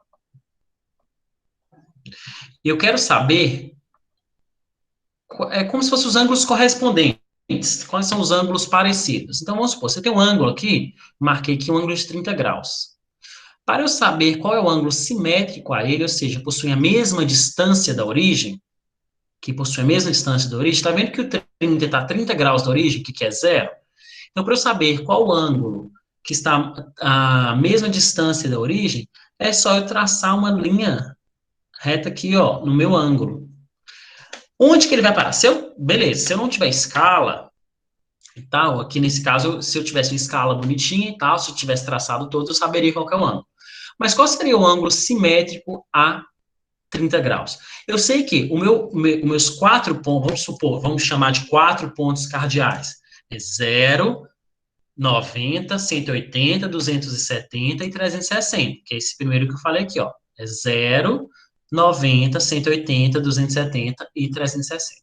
E eu quero saber. É como se fossem os ângulos correspondentes. Quais são os ângulos parecidos? Então, vamos supor, você tem um ângulo aqui. Marquei aqui um ângulo de 30 graus. Para eu saber qual é o ângulo simétrico a ele, ou seja, possui a mesma distância da origem, que possui a mesma distância da origem, está vendo que o 30 está a 30 graus da origem, que é zero? Então, para eu saber qual ângulo que está a mesma distância da origem, é só eu traçar uma linha reta aqui, ó, no meu ângulo. Onde que ele vai parar? Beleza, se eu não tiver escala e tal, aqui nesse caso, se eu tivesse uma escala bonitinha e tal, se eu tivesse traçado todo, eu saberia qual que é o ângulo. Mas qual seria o ângulo simétrico a 30 graus? Eu sei que meus 4 pontos, vamos supor, vamos chamar de 4 pontos cardeais. É 0, 90, 180, 270 e 360, que é esse primeiro que eu falei aqui, ó. É 0, 90, 180, 270 e 360.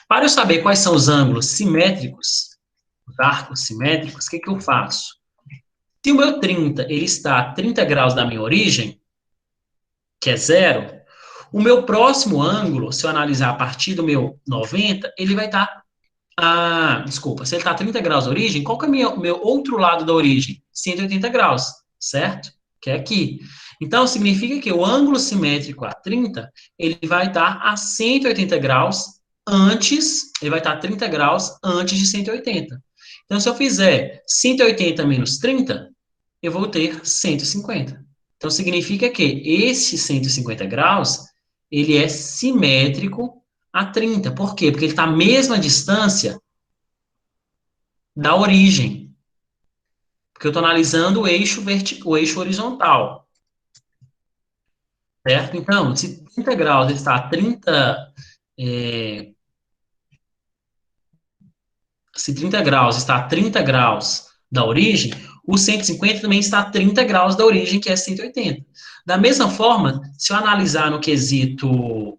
Para eu saber quais são os ângulos simétricos, os arcos simétricos, o que eu faço? Se o meu 30 ele está a 30 graus da minha origem, que é zero, o meu próximo ângulo, se eu analisar a partir do meu 90, ele vai estar. Desculpa, se ele está a 30 graus da origem, qual que é o meu outro lado da origem? 180 graus, certo? Que é aqui. Então, significa que o ângulo simétrico a 30, ele vai estar a 180 graus ele vai estar a 30 graus antes de 180. Então, se eu fizer 180 menos 30, eu vou ter 150. Então, significa que esse 150 graus, ele é simétrico a 30. Por quê? Porque ele está à mesma distância da origem. Porque eu estou analisando o eixo horizontal. Certo? Então, se 30 graus está a 30, se 30 graus está a 30 graus da origem, o 150 também está a 30 graus da origem, que é 180. Da mesma forma, se eu analisar no quesito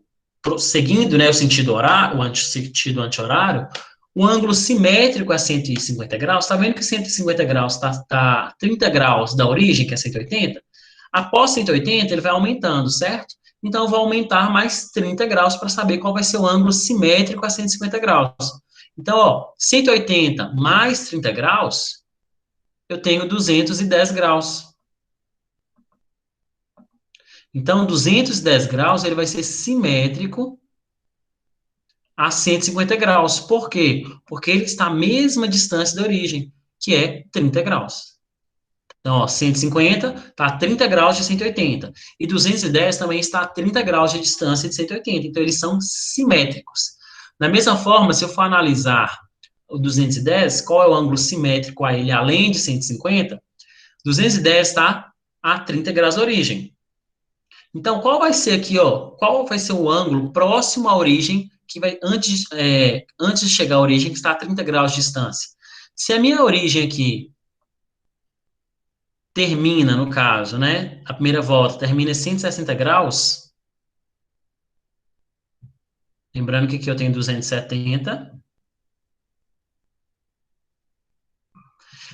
seguindo, né, o sentido horário, o sentido anti-horário, o ângulo simétrico é 150 graus, está vendo que 150 graus está a 30 graus da origem, que é 180? Após 180, ele vai aumentando, certo? Então, eu vou aumentar mais 30 graus para saber qual vai ser o ângulo simétrico a 150 graus. Então, ó, 180 mais 30 graus, eu tenho 210 graus. Então, 210 graus, ele vai ser simétrico a 150 graus. Por quê? Porque ele está à mesma distância da origem, que é 30 graus. Então, ó, 150 está a 30 graus de 180. E 210 também está a 30 graus de distância de 180. Então, eles são simétricos. Da mesma forma, se eu for analisar o 210, qual é o ângulo simétrico a ele além de 150? 210 está a 30 graus da origem. Então, qual vai ser aqui, ó? Qual vai ser o ângulo próximo à origem, que vai antes de chegar à origem, que está a 30 graus de distância? Se a minha origem aqui termina, no caso, né? A primeira volta termina em 160 graus, lembrando que aqui eu tenho 270.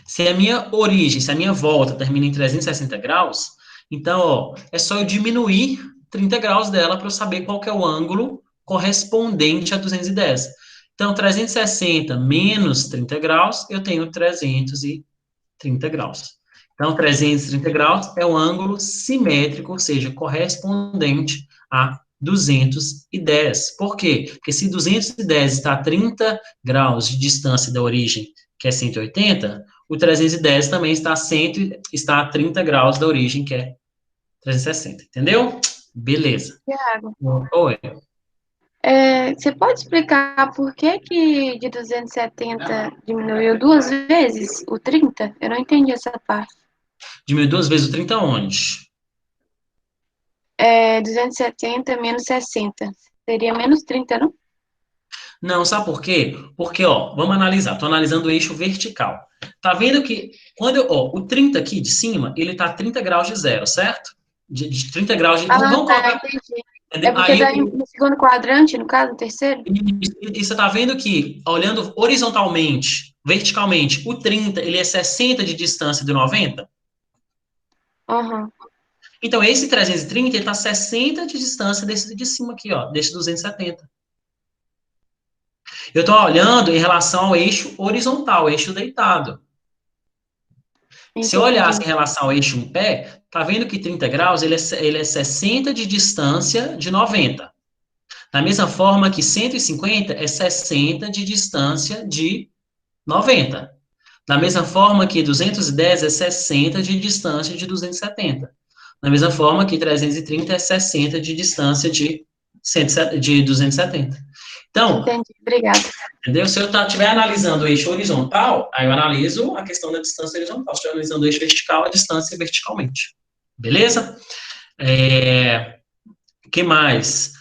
Se a minha origem, se a minha volta termina em 360 graus, então, ó, é só eu diminuir 30 graus dela para eu saber qual que é o ângulo correspondente a 210. Então, 360 menos 30 graus, eu tenho 330 graus. Então, 330 graus é o ângulo simétrico, ou seja, correspondente a 210. Por quê? Porque se 210 está a 30 graus de distância da origem, que é 180, o 310 também está a 30 graus da origem, que é 360. Entendeu? Beleza.
Tiago,
Oi.
você pode explicar por que que de 270 diminuiu duas vezes o 30? Eu não entendi essa parte.
Diminui duas vezes o 30 onde?
270 menos 60. Seria menos 30, não?
Não, sabe por quê? Porque, ó, vamos analisar. Estou analisando o eixo vertical. Tá vendo que, o 30 aqui de cima, ele tá a 30 graus de zero, certo? De 30 graus de...
Ah,
Vamos
tá,
colocar...
entendi. É
Entendeu?
porque
Aí,
daí no segundo quadrante, no caso, no terceiro?
e você tá vendo que, olhando horizontalmente, verticalmente, o 30, ele é 60 de distância do 90?
Aham.
Então, esse 330, ele tá 60 de distância desse de cima aqui, ó, desse 270. Eu estou olhando em relação ao eixo horizontal, eixo deitado. Se eu olhasse em
Entendi.
relação ao eixo em pé, tá vendo que 30 graus ele é 60 de distância de 90. Da mesma forma que 150 é 60 de distância de 90. Da mesma forma que 210 é 60 de distância de 270. Da mesma forma que 330 é 60 de distância de 270. Então,
Entendi. Obrigada.
entendeu? Se eu estiver analisando o eixo horizontal, aí eu analiso a questão da distância horizontal. Se eu estiver analisando o eixo vertical, a distância verticalmente. Beleza? O que mais?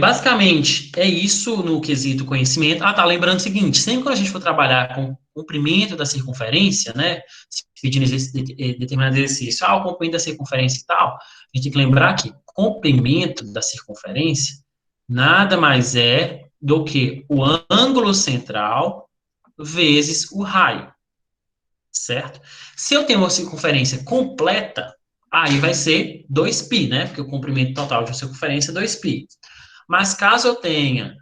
Basicamente, é isso no quesito conhecimento. Ah, tá, lembrando o seguinte, sempre que a gente for trabalhar com o comprimento da circunferência, né, se pedindo determinado exercício, o comprimento da circunferência e tal, a gente tem que lembrar que comprimento da circunferência nada mais é do que o ângulo central vezes o raio, certo? Se eu tenho uma circunferência completa, aí vai ser 2π, né? Porque o comprimento total de uma circunferência é 2π. Mas caso eu tenha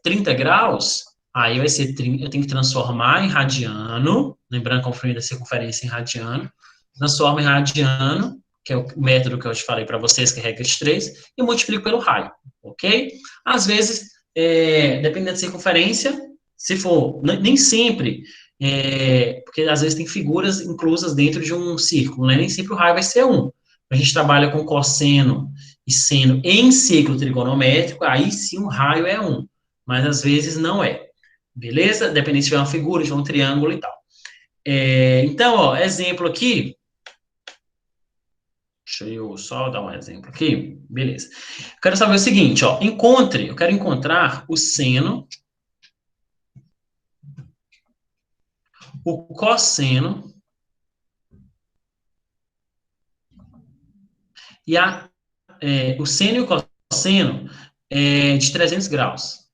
30 graus, aí vai ser, eu tenho que transformar em radiano, lembrando que o comprimento da circunferência em radiano, transformo em radiano, que é o método que eu te falei para vocês, que é regra de 3, e multiplico pelo raio, ok? Às vezes, dependendo da circunferência, se for, nem sempre, porque às vezes tem figuras inclusas dentro de um círculo, né? Nem sempre o raio vai ser 1. A gente trabalha com cosseno e seno em ciclo trigonométrico, aí sim o raio é 1, mas às vezes não é. Beleza? Dependendo se tiver uma figura, se tiver um triângulo e tal. Então, ó, exemplo aqui. Deixa eu só dar um exemplo aqui. Beleza. Eu quero saber o seguinte, ó. Eu quero encontrar o seno, o cosseno e o seno e o cosseno de 300 graus.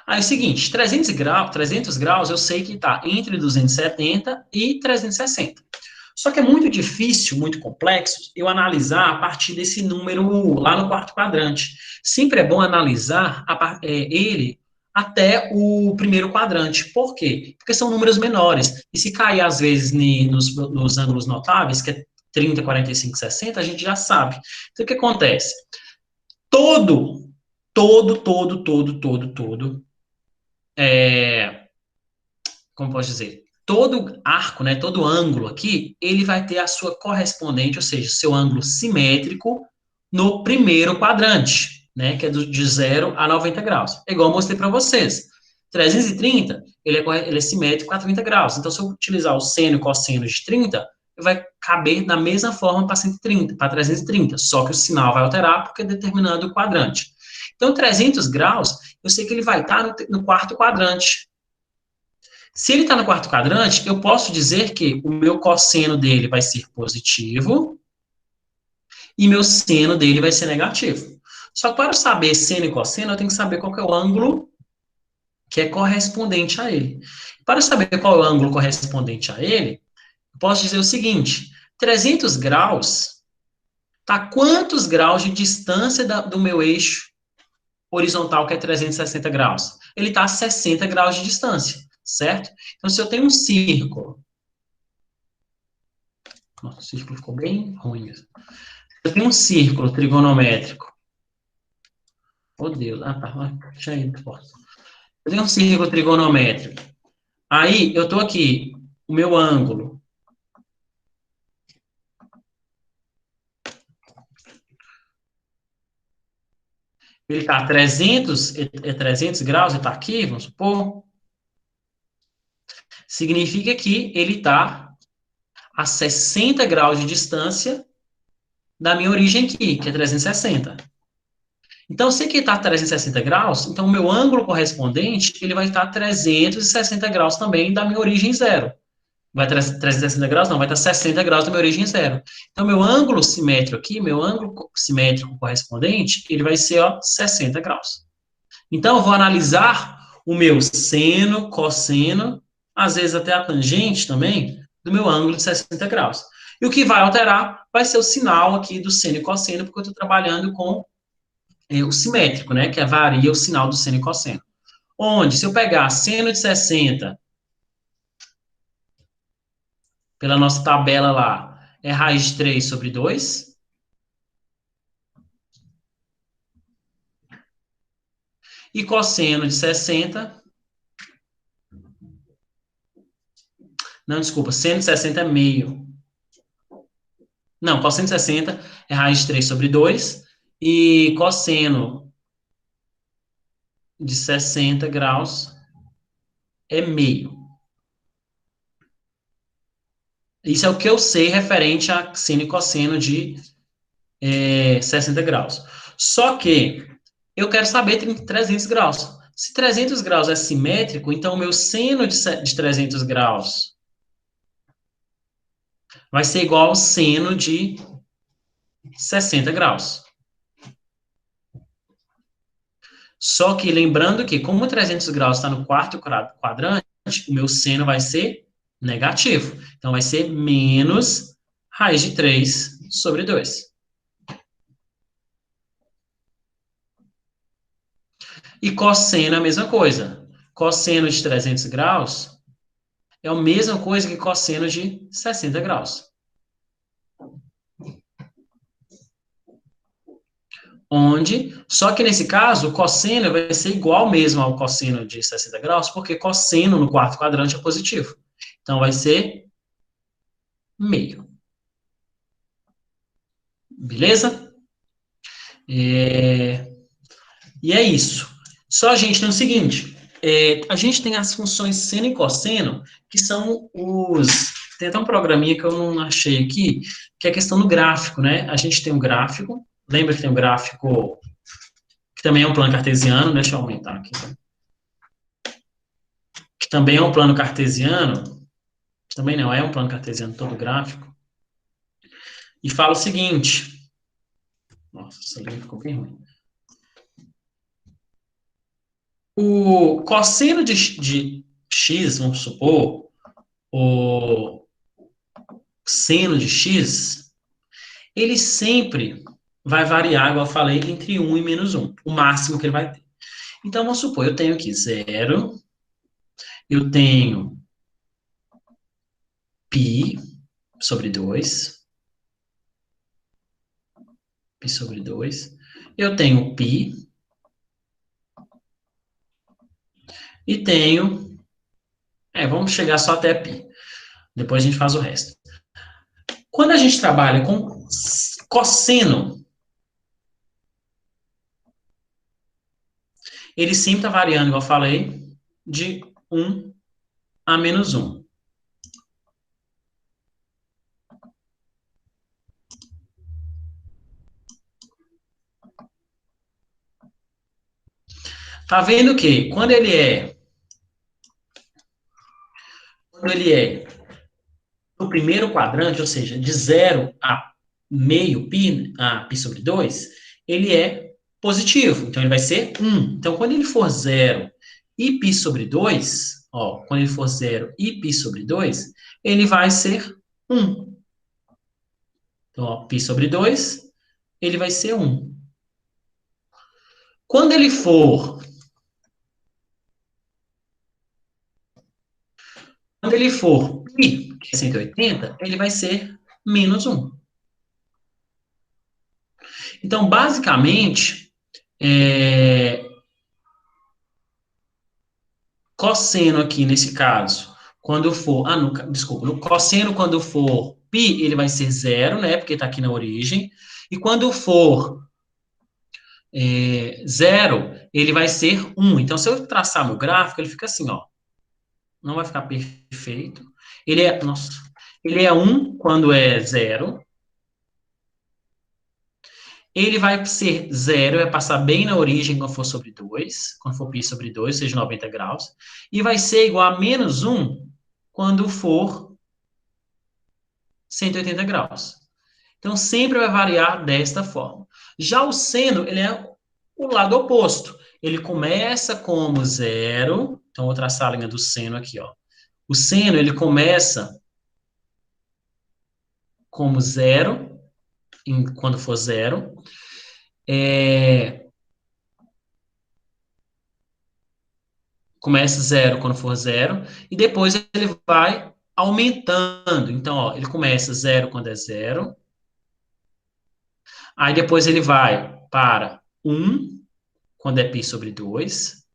Aí é o seguinte, 300 graus eu sei que está entre 270 e 360. Só que é muito difícil, muito complexo, eu analisar a partir desse número lá no quarto quadrante. Sempre é bom analisar ele até o primeiro quadrante. Por quê? Porque são números menores. E se cair, às vezes, nos ângulos notáveis, que é 30, 45, 60, a gente já sabe. Então, o que acontece? Todo, todo, todo, todo, todo, todo como posso dizer, todo arco, né, todo ângulo aqui, ele vai ter a sua correspondente, ou seja, seu ângulo simétrico no primeiro quadrante, né, que é de 0 a 90 graus. É igual eu mostrei para vocês. 330, ele é simétrico a 30 graus. Então, se eu utilizar o seno e cosseno de 30, vai caber da mesma forma para 130, para 330, só que o sinal vai alterar porque é determinando o quadrante. Então, 300 graus, eu sei que ele vai estar no quarto quadrante. Se ele está no quarto quadrante, eu posso dizer que o meu cosseno dele vai ser positivo e meu seno dele vai ser negativo. Só que para eu saber seno e cosseno, eu tenho que saber qual que é o ângulo que é correspondente a ele. Para eu saber qual é o ângulo correspondente a ele, eu posso dizer o seguinte, 300 graus está quantos graus de distância do meu eixo horizontal, que é 360 graus? Ele está a 60 graus de distância, certo? Então, se eu tenho um círculo, nossa, o círculo ficou bem ruim mesmo. Eu tenho um círculo trigonométrico. Oh, Deus. Ah, tá. Deixa aí. Eu tenho um círculo trigonométrico. Aí, eu estou aqui. O meu ângulo. Ele está a 300 graus, ele está aqui, vamos supor. Significa que ele está a 60 graus de distância da minha origem aqui, que é 360. Então, se aqui está a 360 graus, então o meu ângulo correspondente, ele vai estar a 360 graus também da minha origem zero. Vai estar 360 graus? Não, vai estar 60 graus da minha origem zero. Então, meu ângulo simétrico aqui, meu ângulo simétrico correspondente, ele vai ser, ó, 60 graus. Então, eu vou analisar o meu seno, cosseno, às vezes até a tangente também, do meu ângulo de 60 graus. E o que vai alterar vai ser o sinal aqui do seno e cosseno, porque eu estou trabalhando com o simétrico, né, que varia o sinal do seno e cosseno. Onde, se eu pegar seno de 60, pela nossa tabela lá, é raiz de 3 sobre 2. E cosseno de 60, não, desculpa, seno de 60 é meio. Não, cosseno de 60 é raiz de 3 sobre 2. E cosseno de 60 graus é meio. Isso é o que eu sei referente a seno e cosseno de 60 graus. Só que eu quero saber 300 graus. Se 300 graus é simétrico, então o meu seno de 300 graus vai ser igual ao seno de 60 graus. Só que lembrando que, como 300 graus está no quarto quadrante, o meu seno vai ser negativo. Então, vai ser menos raiz de 3 sobre 2. E cosseno é a mesma coisa. Cosseno de 300 graus é a mesma coisa que cosseno de 60 graus. Só que nesse caso, o cosseno vai ser igual mesmo ao cosseno de 60 graus, porque cosseno no quarto quadrante é positivo. Então, vai ser meio. Beleza? E é isso. Só a gente tem o seguinte, a gente tem as funções seno e cosseno, que são os... Tem até um programinha que eu não achei aqui, que é a questão do gráfico, né? A gente tem um gráfico, lembra que tem um gráfico que também é um plano cartesiano, deixa eu aumentar aqui. Que também é um plano cartesiano, também não, é um plano cartesiano todo gráfico, e fala o seguinte, nossa, essa linha ficou bem ruim. O cosseno de x, vamos supor, o seno de x, ele sempre vai variar, igual eu falei, entre 1 e menos 1, o máximo que ele vai ter. Então, vamos supor, eu tenho aqui 0, eu tenho π sobre 2, π sobre 2, eu tenho π, e tenho, vamos chegar só até π, depois a gente faz o resto. Quando a gente trabalha com cosseno, ele sempre está variando, igual eu falei, de 1 a menos 1. Tá vendo que quando ele é no primeiro quadrante, ou seja, de 0 a meio π, a π sobre 2, ele é positivo, então ele vai ser 1. Então, quando ele for 0 e π sobre 2, ó, quando ele for 0 e π sobre 2, ele vai ser 1. Então, ó, π sobre 2, ele vai ser 1. Quando ele for π, que é 180, ele vai ser menos 1. Então, basicamente, cosseno aqui nesse caso, quando for, desculpa, no cosseno quando for π, ele vai ser 0, né, porque está aqui na origem, e quando for 0, ele vai ser 1. Então, se eu traçar meu gráfico, ele fica assim, ó, não vai ficar perfeito, ele é 1 quando é 0, ele vai ser 0, vai passar bem na origem quando for sobre 2, quando for π sobre 2, ou seja, 90 graus, e vai ser igual a menos 1 quando for 180 graus. Então, sempre vai variar desta forma. Já o seno, ele é o lado oposto. Ele começa como 0, então vou traçar a linha do seno aqui, ó. O seno, ele começa como 0, quando for 0, começa 0 quando for 0, e depois ele vai aumentando. Então, ó, ele começa 0 quando é 0, aí depois ele vai para 1, quando é π sobre 2,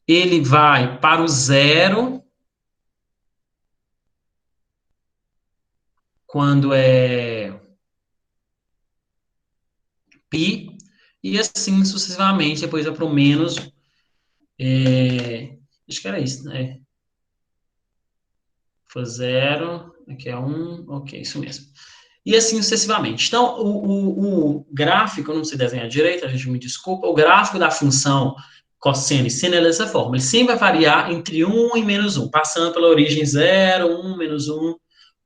ele vai para o 0, quando é π, e assim sucessivamente, depois vai para o menos, acho que era isso, né? Foi 0, aqui é 1, ok, isso mesmo. E assim sucessivamente. Então, o gráfico, eu não sei desenhar direito, a gente me desculpa, o gráfico da função cosseno e seno é dessa forma. Ele sempre vai variar entre 1 e menos 1, passando pela origem 0, 1, menos 1,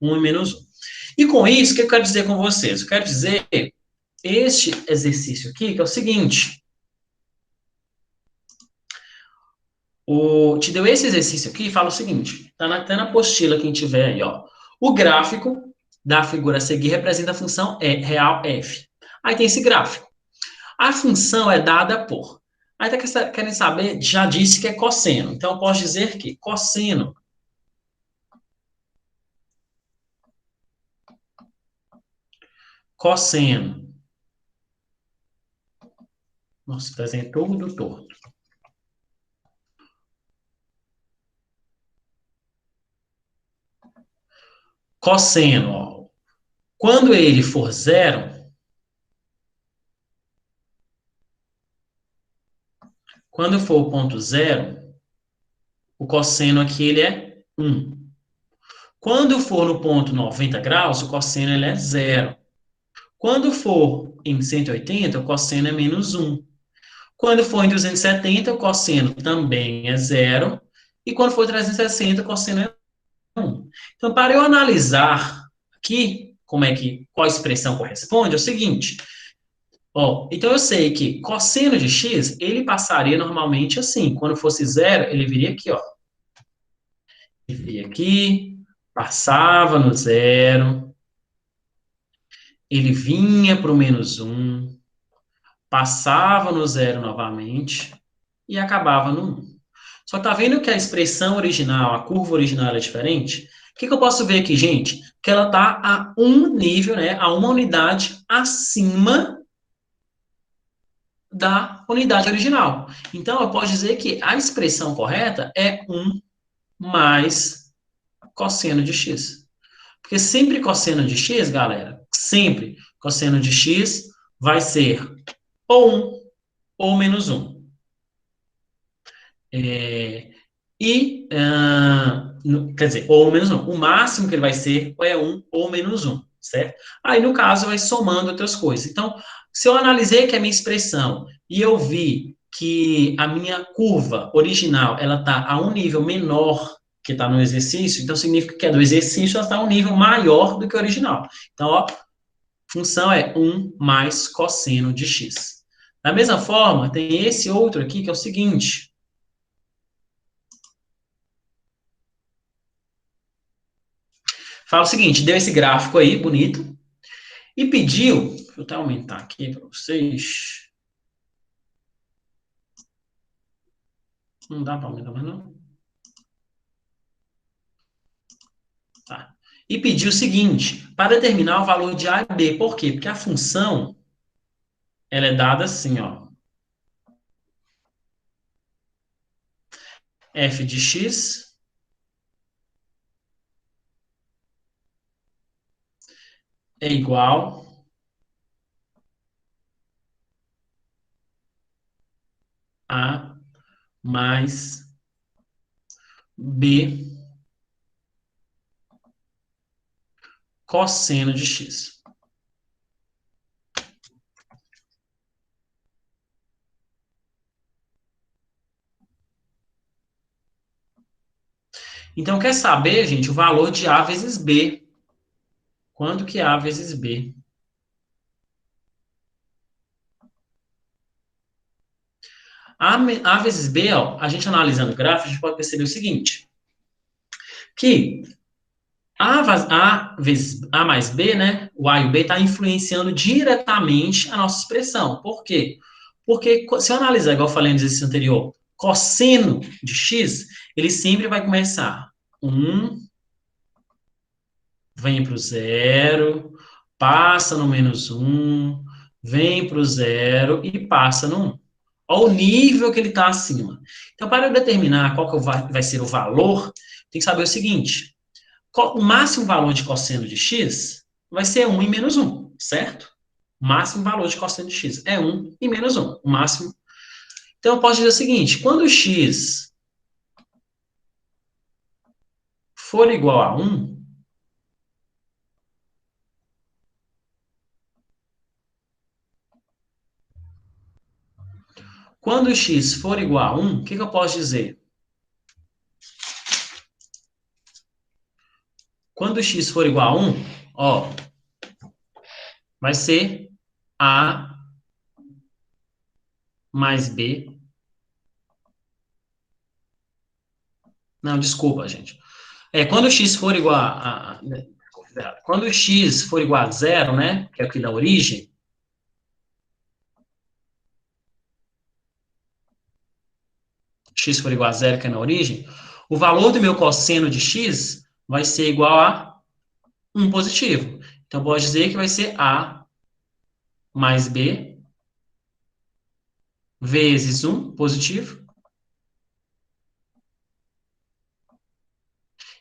1 e menos 1. E com isso, o que eu quero dizer com vocês? Eu quero dizer este exercício aqui, que é o seguinte. Te deu esse exercício aqui e fala o seguinte, tá até na apostila quem tiver aí, ó. O gráfico da figura a seguir representa a função real f. Aí tem esse gráfico. A função é dada por. Aí tá querendo saber, já disse que é cosseno. Então eu posso dizer que cosseno nossa, desenho todo torto. Cosseno, ó, quando ele for 0, quando for o ponto 0, o cosseno aqui ele é 1. Quando for no ponto 90 graus, o cosseno ele é 0. Quando for em 180, o cosseno é menos 1. Quando for em 270, o cosseno também é 0. E quando for 360, o cosseno é 1. Então, para eu analisar aqui qual expressão corresponde, é o seguinte. Ó, então, eu sei que cosseno de x, ele passaria normalmente assim. Quando fosse 0, ele viria aqui, ó. Ele viria aqui, passava no 0, ele vinha para o menos 1, passava no 0 novamente e acabava no 1. Só tá vendo que a expressão original, a curva original é diferente? O que eu posso ver aqui, gente? Que ela tá a um nível, né, a uma unidade acima da unidade original. Então, eu posso dizer que a expressão correta é 1 mais cosseno de x. Porque sempre cosseno de x, galera, sempre cosseno de x vai ser ou 1 ou menos 1. Quer dizer, ou menos 1. O máximo que ele vai ser é 1 ou menos 1, certo? Aí, no caso, vai somando outras coisas. Então, se eu analisei que a minha expressão e eu vi que a minha curva original, ela está a um nível menor que está no exercício, então significa que a do exercício ela está a um nível maior do que o original. Então, ó, função é 1 mais cosseno de x. Da mesma forma, tem esse outro aqui, que é o seguinte. Fala o seguinte, deu esse gráfico aí, bonito, e pediu, deixa eu até aumentar aqui para vocês. Não dá para aumentar mais, não? Tá. E pediu o seguinte, para determinar o valor de A e B. Por quê? Porque a função, ela é dada assim, ó. F de x é igual a mais B cosseno de x. Então, quer saber, gente, o valor de A vezes B. Quanto que é A vezes B? A vezes B, ó, a gente analisando o gráfico, a gente pode perceber o seguinte, que A mais B, né, o A e o B está influenciando diretamente a nossa expressão. Por quê? Porque se eu analisar, igual eu falei no exercício anterior, cosseno de x, ele sempre vai começar 1, vem para o zero, passa no menos 1, vem para o zero e passa no 1. Olha o nível que ele está acima. Então, para eu determinar qual que vai ser o valor, tem que saber o seguinte, o máximo valor de cosseno de x vai ser 1 e menos 1, certo? O máximo valor de cosseno de x é 1 e menos 1, o máximo. Então, eu posso dizer o seguinte, quando x for igual a 1, quando x for igual a 1, o que eu posso dizer? Quando x for igual a 1, ó, vai ser a mais b. Não, desculpa, gente. Quando x for igual quando x for igual a 0, né, que é o que dá origem, x for igual a 0, que é na origem, o valor do meu cosseno de x vai ser igual a 1 positivo. Então, pode dizer que vai ser a mais b vezes 1 positivo.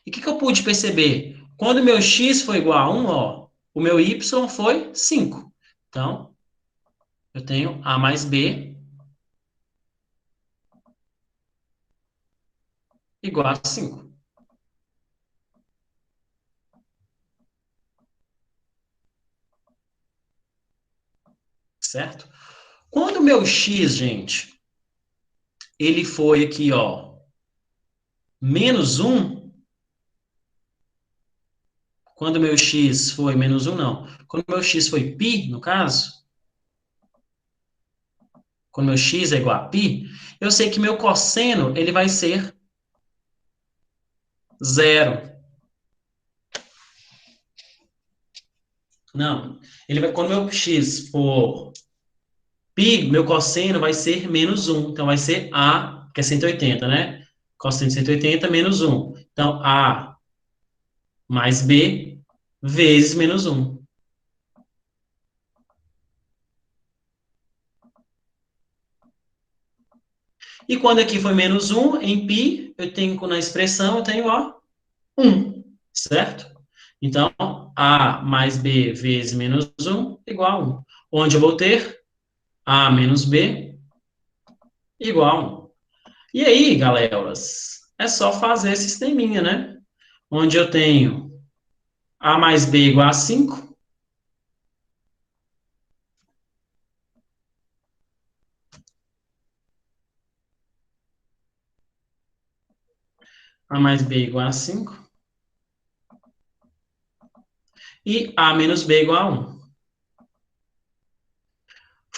E o que eu pude perceber? Quando o meu x foi igual a 1, ó, o meu y foi 5. Então, eu tenho a mais b igual a 5. Certo? Quando o meu x, gente, ele foi aqui, ó, menos 1, quando o meu x foi menos 1, não. Quando o meu x foi π, no caso, quando meu x é igual a π, eu sei que meu cosseno, ele vai ser 0. Não, quando meu x for π, meu cosseno vai ser menos 1. Então, vai ser A, que é 180, né? Cosseno de 180 menos 1. Então, A mais B vezes menos 1. E quando aqui foi menos 1, em π, eu tenho na expressão, eu tenho, ó, 1, certo? Então, A mais B vezes menos 1 igual a 1. Onde eu vou ter A menos B igual a 1. E aí, galeras, é só fazer esse sisteminha, né? Onde eu tenho A mais B igual a 5, A mais B igual a 5, e A menos B igual a 1.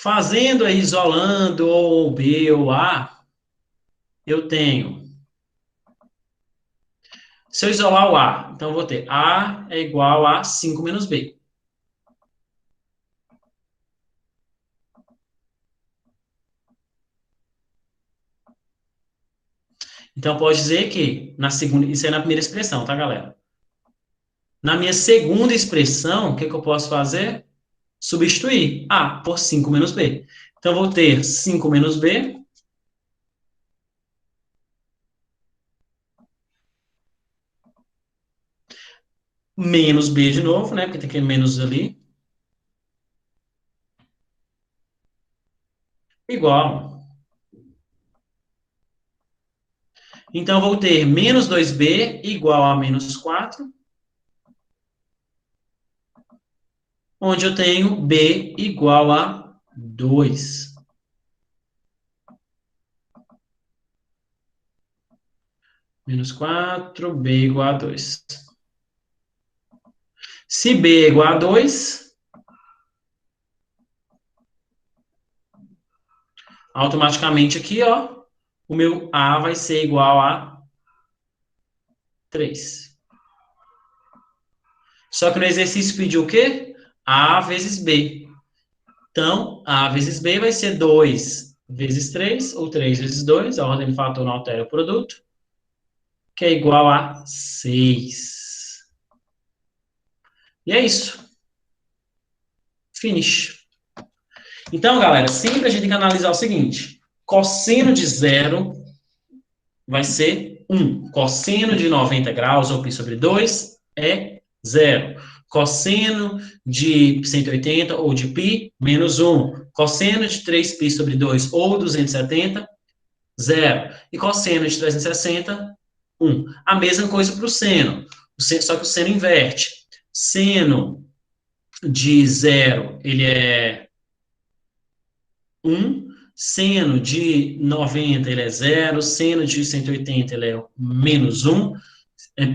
Fazendo aí, isolando ou B ou A, eu tenho. Se eu isolar o A, então eu vou ter A é igual a 5 menos B. Então, pode dizer que, na segunda, isso é na primeira expressão, tá, galera? Na minha segunda expressão, o que eu posso fazer? Substituir A por 5 menos B. Então, eu vou ter 5 menos B menos B de novo, né? Porque tem aquele menos ali. Igual. Então, eu vou ter menos 2B igual a menos 4, onde eu tenho B igual a 2. Menos 4, B igual a 2. Se B é igual a 2, automaticamente aqui, ó, o meu A vai ser igual a 3. Só que no exercício pediu o quê? A vezes B. Então, A vezes B vai ser 2 vezes 3, ou 3 vezes 2, a ordem do fator não altera o produto, que é igual a 6. E é isso. Finish. Então, galera, sempre a gente tem que analisar o seguinte: cosseno de zero vai ser 1. Cosseno de 90 graus, ou π sobre 2, é 0. Cosseno de 180 ou de π, menos 1. Cosseno de 3π sobre 2 ou 270, 0. E cosseno de 360, 1. A mesma coisa para o seno, só que o seno inverte. Seno de 0, ele é 1. Seno de 90, ele é 0. Seno de 180, ele é menos 1.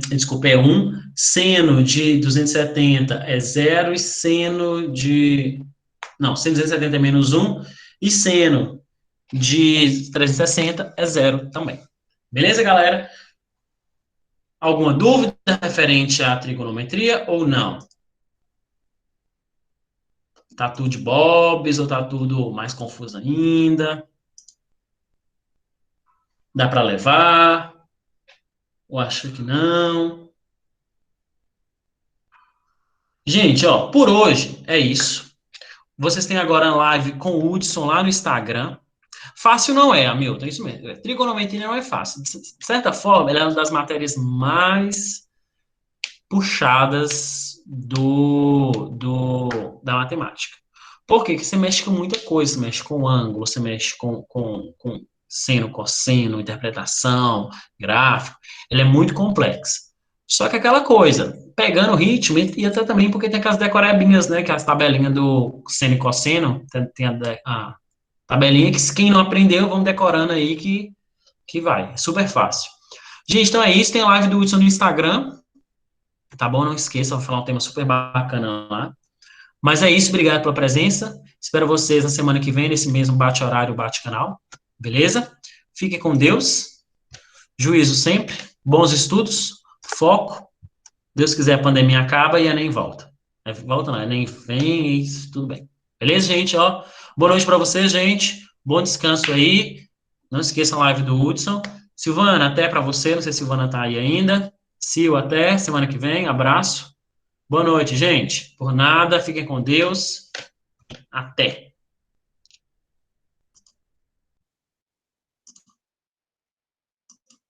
Desculpa, é 1. Seno de 270 é 0. E seno de... Não, seno de 270 é menos 1. E seno de 360 é 0 também. Beleza, galera? Alguma dúvida referente à trigonometria ou não? Tá tudo de bobs ou tá tudo mais confuso ainda? Dá para levar? Ou acho que não? Gente, ó, por hoje é isso. Vocês têm agora a live com o Hudson lá no Instagram. Fácil não é, Hamilton, é isso mesmo. Trigonometria não é fácil. De certa forma, ela é uma das matérias mais puxadas da matemática. Por quê? Porque você mexe com muita coisa, você mexe com ângulo, você mexe com seno, cosseno, interpretação, gráfico. Ela é muito complexa. Só que aquela coisa, pegando o ritmo, e até também porque tem aquelas decorebinhas, né, que é as tabelinhas do seno e cosseno, tem a tabelinha que quem não aprendeu, vamos decorando aí que vai. É super fácil. Gente, então é isso, tem a live do Hudson no Instagram, tá bom? Não esqueça, vou falar um tema super bacana lá. Mas é isso, obrigado pela presença. Espero vocês na semana que vem, nesse mesmo bate-horário, bate-canal. Beleza? Fiquem com Deus. Juízo sempre. Bons estudos. Foco. Deus quiser, a pandemia acaba e a Enem volta. Volta não, a Enem vem e tudo bem. Beleza, gente? Ó, boa noite para vocês, gente. Bom descanso aí. Não esqueçam a live do Hudson. Silvana, até para você. Não sei se a Silvana tá aí ainda. Sil, até semana que vem. Abraço. Boa noite, gente. Por nada, fiquem com Deus. Até.